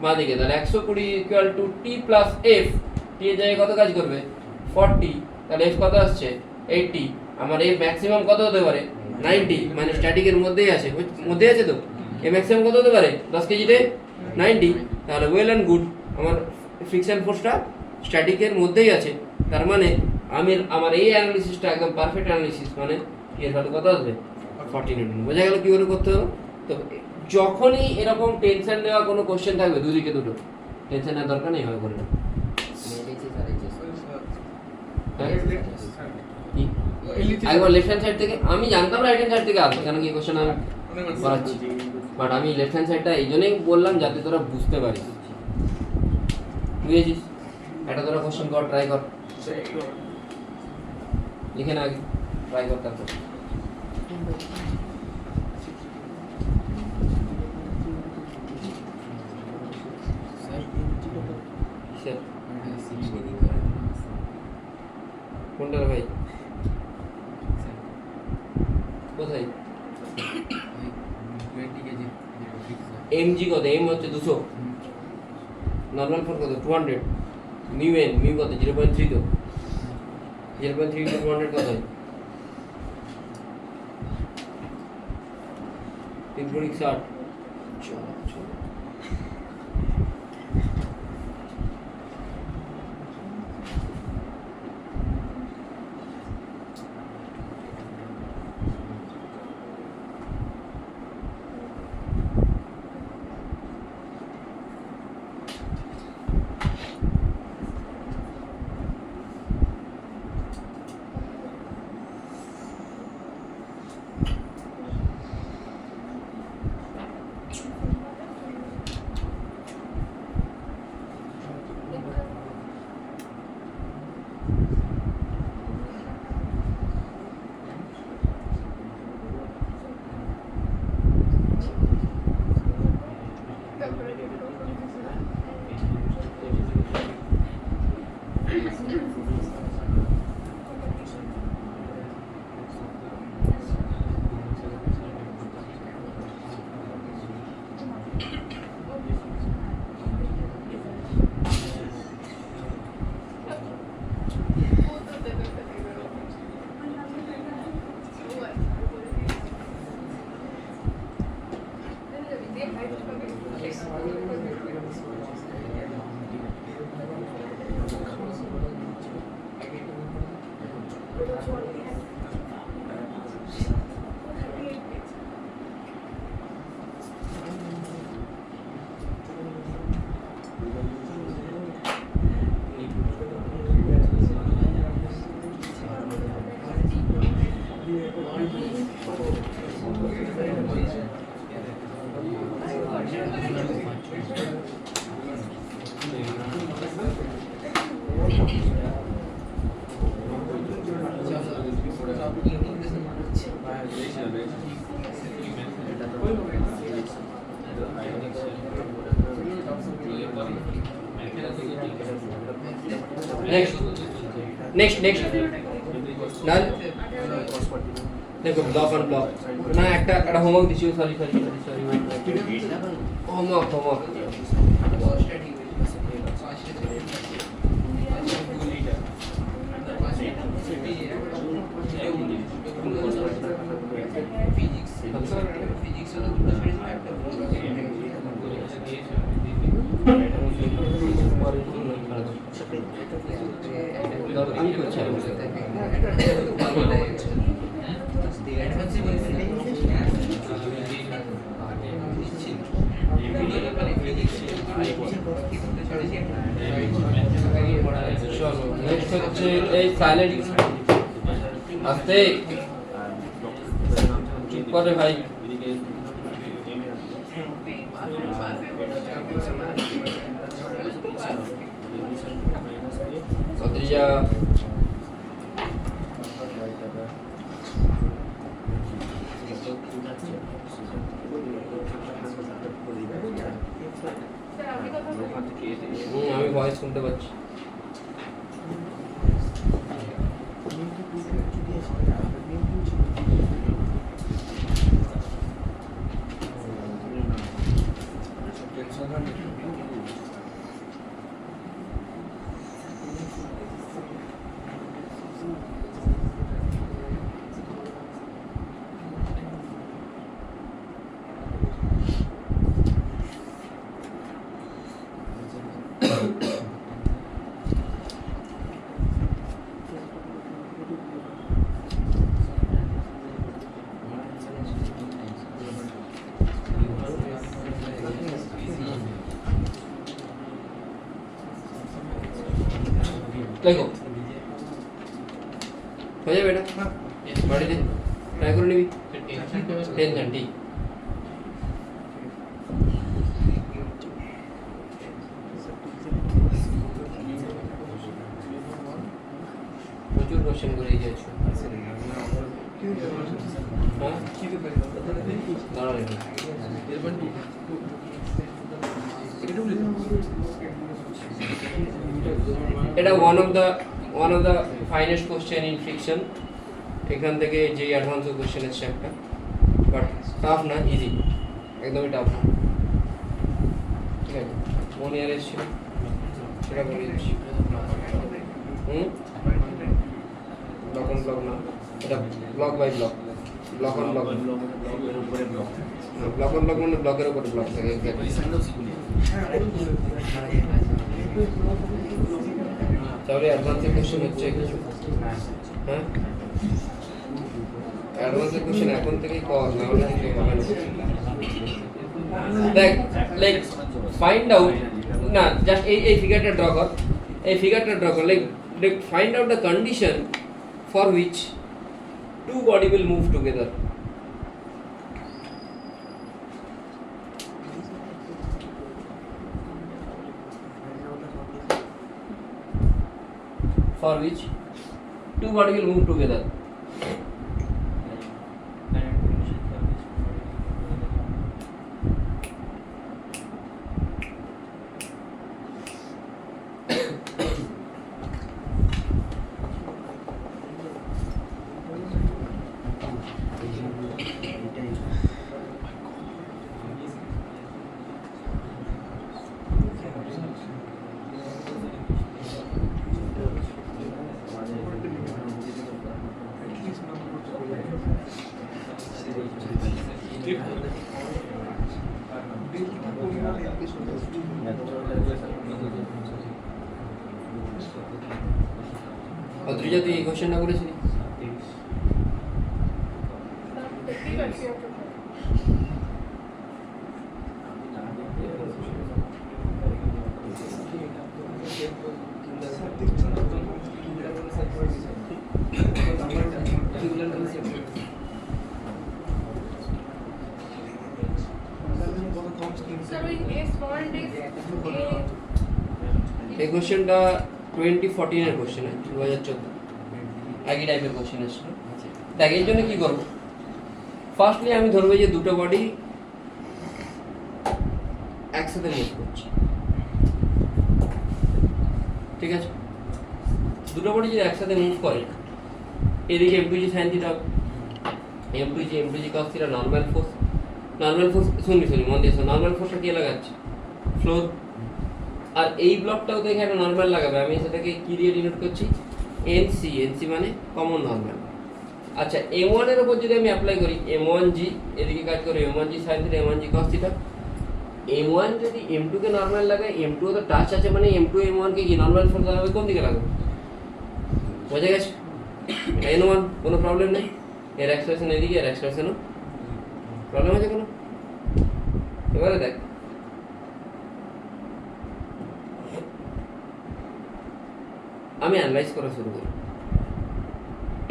বাঁ দিকে তাহলে 120 equal to T plus F T এর জায়গায় কত কাজ করবে 40 তাহলে এফ কত আসছে 80 আমার এফ ম্যাক্সিমাম কত হতে পারে 90 মানে স্ট্যাটিকের মধ্যেই আছে তো এ ম্যাক্সিমাম কত হতে পারে 10 কেজিতে 90 তাহলে ওয়েল অ্যান্ড গুড আমার ফ্রিকশন ফোর্সটা স্ট্যাটিকের মধ্যেই আছে তার মানে আমার এই অ্যানালিসিসটা একদম পারফেক্ট অ্যানালিসিস মানে এর ভ্যালু কত আসবে 40 নিউটন বোঝা গেল কী করে করতে হবে তো যখনই এরকম টেনশন দেওয়া কোনো কোশ্চেন থাকবে দুদিকে দুটো টেনশন নেওয়ার দরকার নেই হবে করে না একবার লেফট হ্যান্ড সাইড থেকে আমি জানতাম রাইট হ্যান্ড সাইড থেকে আসবে কেন কি কোশ্চেন আমি করাচ্ছি বাট আমি লেফট হ্যান্ড সাইডটা এই জন্যই বললাম যাতে তোরা বুঝতে পারিস, বুঝেছিস? একটা তোরা কোশ্চেন কর, ট্রাই কর, লিখে না আগে, ট্রাই কর তারপর। কোনটা রে ভাই? কোথায়? এমজি কত? এম হচ্ছে 200, নর্মাল ফোর কত? 200, মিউ এন, মিউ কত? 0.3 তো 0.3 into 200 কত হয়? 360। চলো চলো, নেক্সট নেক্সট ডান। দেখো ব্লক অন ব্লক না, একটা হোমওয়ার্ক দিচ্ছি, সরি হোমওয়ার্ক আমি করছি চলো নেক্সট হচ্ছে এই সাইলেন্ট আস্তে চুপ করে ভাই। Adria আমি ভয়েস শুনতে পাচ্ছি। দেখো হয়ে যাবে এটা বাড়িতে ট্রাই করে নিবি টেনশন ঠিক কোশ্চেন করে দিয়েছো হ্যাঁ দাঁড়াও একটু। এটা one of the finest question in fiction. এখান থেকে যে অ্যাডভান্স কোশ্চেন এসছে একটা, বাট টাফ না, ইজি, একদমই টাফ না। ঠিক আছে, 1 ইয়ার এসেছিল সেটা বলে দিচ্ছি। ব্লক অন ব্লক না, এটা block by block, block on block, block on block মানে ব্লকের উপরে ব্লক থাকে। তাহলে অ্যাডভান্সের কোশ্চেন হচ্ছে কিছু, হ্যাঁ অ্যাডভান্সের কোশ্চেন এখন থেকেই কর, না হলে কিছু হবে না। দেখ লাইক ফাইন্ড আউট, না জাস্ট এই ফিগারটা ড্র কর, এই ফিগারটা ড্র কর, like find out the condition for which two body will move together. For which two body will move together. Adrija তুই এই কোশ্চেনটা করেছিলি? এই কোশ্চেনটা 2014 এর কোশ্চেন, 2014 একই টাইপের কোশ্চেন আসছিল। দেখ এর জন্য কি করবো, ফার্স্টলি আমি ধরবো যে দুটো বডি একসাথে মুভ করছে, ঠিক আছে? দুটো বডি যদি একসাথে মুভ করে, এদিকে m2g sin theta, m2g cos theta normal force, sorry মন দিয়ে নর্মাল ফোর্সটা কে লাগাচ্ছে? ফ্লোর। আর এই ব্লকটাও তো এখানে নর্মাল লাগাবে, আমি সেটাকে কি দিয়ে ডিনোট করছি? এনসি মানে কমন নর্মাল। আচ্ছা m1 এর উপর যদি আমি অ্যাপ্লাই করি m1g, এদিকে কাজ করে m1g sin theta, m1g cos theta, m1 যদি m2 কে নর্মাল লাগায়, m2 তো টাচ আছে মানে m2 m1 কে কি নর্মাল ফোর্স লাগাবে, কোন দিকে লাগাবে? বোঝা গেছে? n1 কোনো প্রবলেম নেই, এর এক্সপ্রেশন এদিকে, এর এক্সপ্রেশনও প্রবলেম আছে কোনো? এবারে দেখ আমি অ্যানালাইজ করা শুরু করি।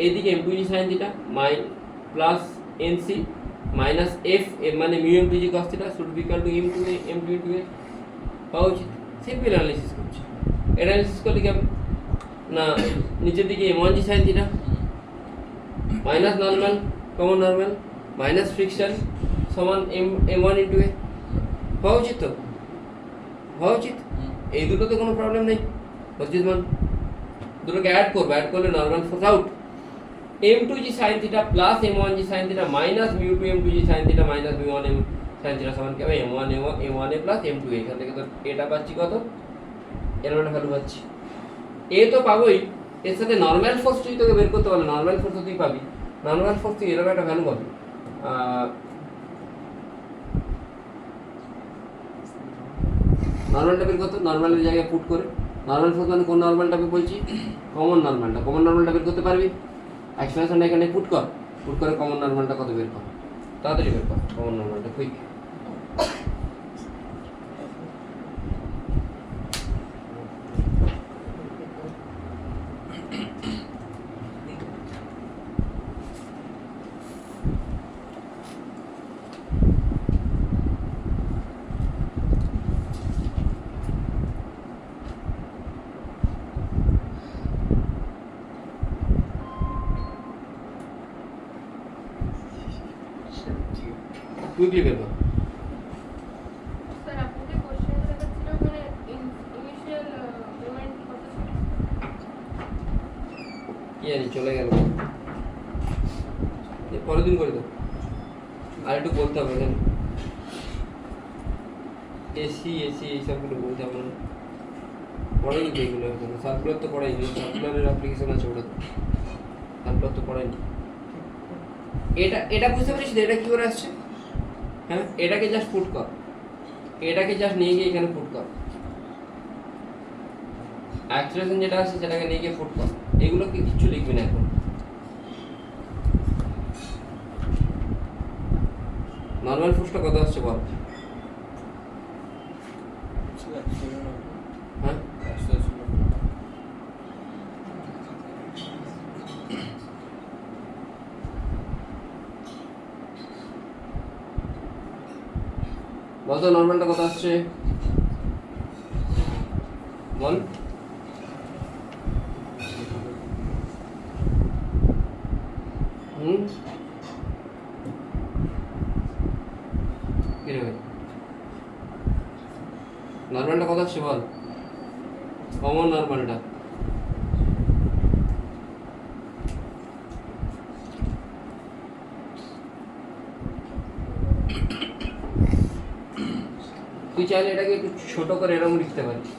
এইদিকে m2g sin theta plus nc minus f মানে mu m2g cos theta should be equal to m2a পাওয়া উচিত। সিম্পল অ্যানালাইসিস করছি। অ্যানালাইসিস করলে কি হবে না, নিচের দিকে m1g sin theta minus normal common normal minus friction সমান m1 ইন্টু a হওয়া উচিত, তো হওয়া উচিত। এই দুটো তো কোনো প্রবলেম নেই, হচ্ছে মান দুটোকে অ্যাড করবো, অ্যাড করলে normal force out. m2g sin theta plus m1g sin theta minus mu 2 m2g sin theta minus mu 1 m sin theta সমান কি হবে? m1a plus m2a। এখান থেকে তো এটা পাচ্ছি কত, এর একটা ভ্যালু পাচ্ছি। এ তো পাবোই, এর সাথে নর্মাল ফোর্স তুই তোকে বের করতে পারলে নর্মাল ফোর্স তুই পাবি, নর্মাল ফোর্স তুই এরকম একটা ভ্যালু পাবি। নর্মালটা বের করতে, নর্মালের জায়গায় পুট করে নর্মাল ফোর্স মানে কোন নর্মালটা বলছি? কমন নর্মালটা বের করতে পারবি। এক্সপ্রেশনটা এখানে পুট করে কমন নর্মালটা কত বের কর, তাড়াতাড়ি বের কর কমন নর্মালটা, কুইক। কুইকলি বের কর। স্যার আপনি যে কোশ্চেন দেখাচ্ছিল মানে ইনিশিয়াল মোমেন্ট কত ছিল? কি জানি চলে গেল, পরের দিন করে দাও। আর একটু বলতে হবে জানো, এসি এসি এইসবগুলো বলতে হবে না, পড়াইনি তো এগুলো এখনো। সার্কুলার তো পড়াইনি, সার্কুলারের অ্যাপ্লিকেশন আছে ওটা, সার্কুলার তো পড়াইনি। এটা বুঝতে পারিস এটা কি করে আসছে? হ্যাঁ, এটাকে জাস্ট পুট কর, এটাকে জাস্ট নিয়ে গিয়ে এখানে পুট কর, অ্যাক্সেলারেশন যেটা আছে সেটাকে নিয়ে গিয়ে পুট কর। এগুলোকে কিচ্ছু লিখবি না এখন। নর্মাল ফোর্সটা কত আসছে বল? হ্যাঁ, বল তো নর্মালটা কত আসছে বল। নর্মালটা কত আসছে বল, কমন নর্মালটা। তুই চাইলে এটাকে একটু ছোট করে এরকম লিখতে পারিস।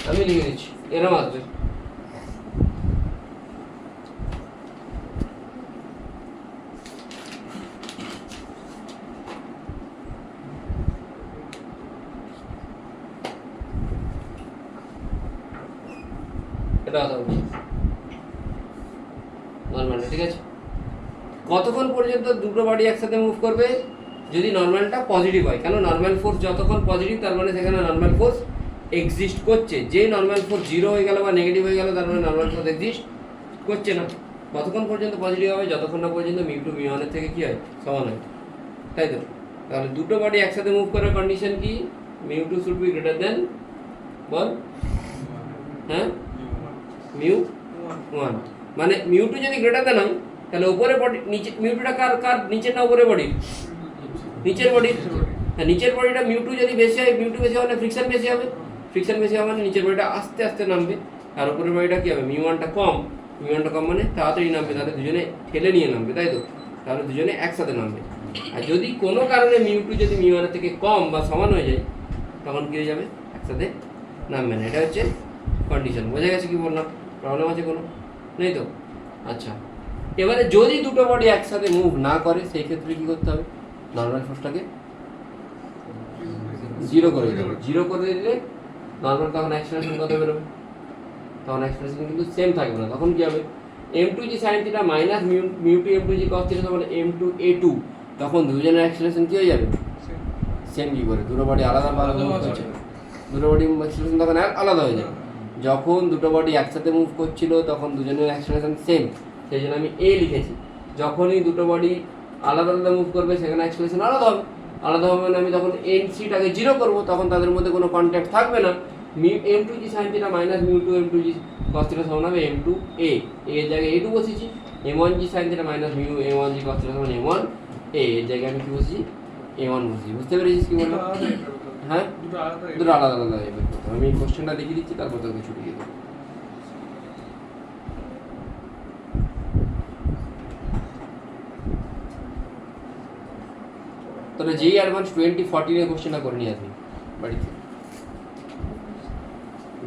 আমি লিখে দিচ্ছি, এরকম আসবে। এটা আসবে নর্মালটা, ঠিক আছে। কতক্ষণ পর্যন্ত দুটো বডি একসাথে মুভ করবে? যদি নর্মালটা পজিটিভ হয়, কেন নর্মাল ফোর্স যতক্ষণ পজিটিভ তার মানে সেখানে নর্মাল ফোর্স এক্সিস্ট করছে। যে নর্মাল ফোর্স জিরো হয়ে গেল বা নেগেটিভ হয়ে গেল তার মানে নর্মাল ফোর্স এক্সিস্ট করছে না। কতক্ষণ পর্যন্ত পজিটিভ হবে? যতক্ষণ না পর্যন্ত মিউ টু মিউ ওয়ানের থেকে কী হয়, সমান হয়, তাই তো? তাহলে দুটো বডি একসাথে মুভ করার কন্ডিশন কি? Mu two should be greater than বল, হ্যাঁ, মিউ ওয়ান। মানে মিউ টু যদি গ্রেটার দেন হয় তাহলে উপরে বডি নিচে, মিউ টুটা কার কার নিচের না উপরে বডি? নিচের বডি। হ্যাঁ, নিচের বডিটা মিউ টু যদি বেশি হয়, মিউ টু বেশি হলে ফ্রিকশন বেশি হবে, ফ্রিকশন বেশি হবে মানে নিচের বডিটা আস্তে আস্তে নামবে, আর উপরের বডিটা কী হবে? মিউ ওয়ানটা কম, মিউ ওয়ানটা কম মানে তাড়াতাড়ি নামবে, তাহলে দুজনে ঠেলে নিয়ে নামবে, তাই তো? তাহলে দুজনে একসাথে নামবে। আর যদি কোনো কারণে মিউ টু যদি মিউ ওয়ানের থেকে কম বা সমান হয়ে যায় তখন কী হয়ে যাবে? একসাথে নামবে না। এটা হচ্ছে কন্ডিশন। বোঝা গেছে কি বললাম? প্রবলেম আছে কোনো? নেই তো? আচ্ছা, এবারে যদি দুটো বডি একসাথে মুভ না করে সেই ক্ষেত্রে কী করতে হবে? নর্মাল ফোর্সটাকে জিরো করে দিতে হবে। জিরো করে দিলে নর্মাল তখন অ্যাক্সেলারেশন কত বেরোবে? তখন অ্যাক্সেলারেশন কিন্তু সেম থাকবে না। তখন কী হবে? m2g sin theta minus mu two m2g cos theta সমান m2a2। তখন দুজনের অ্যাক্সেলারেশন কী হয়ে যাবে? সেম। কী করে? দুটো বডি আলাদা আলাদা মুভ করছে, দুটো বডি অ্যাক্সেলারেশন তখন আলাদা হয়ে যাবে। যখন দুটো বডি একসাথে মুভ করছিল তখন দুজনের অ্যাক্সেলারেশন সেম, সেই জন্য আমি এ লিখেছি। যখনই দুটো বডি আলাদা আলাদা মুভ করবে সেখানে অ্যাক্সেলারেশন আলাদা হবে। আলাদা হবে মানে আমি যখন এনসিটাকে জিরো করবো তখন তাদের মধ্যে কোনো কন্ট্যাক্ট থাকবে না। m2g sin theta minus mu two m2g cos theta সমান হবে m2a, এর জায়গায় a2 বসেছি। m1g sin theta minus mu m1g cos theta সমান m1a, এর জায়গায় আমি কি বসেছি? a1 বসেছি। বুঝতে পেরেছিস কি বললাম? হ্যাঁ, দুটো আলাদা আলাদা হয়ে বের করতে হবে। আমি কোশ্চেনটা লিখে দিচ্ছি, তারপর তোকে ছুটি দিয়ে দেবো। তাহলে যেই অ্যাডভান্স 2014 কোশ্চেনটা করে নিয়ে আসবি বাড়িতে।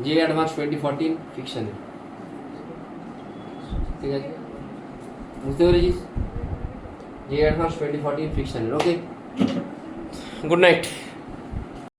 যে অ্যাডভান্স 2014 ফিকশনে, ঠিক আছে? বুঝতে পেরেছিস? যে অ্যাডভান্স 2014 ফিকশনের। ওকে, গুড নাইট।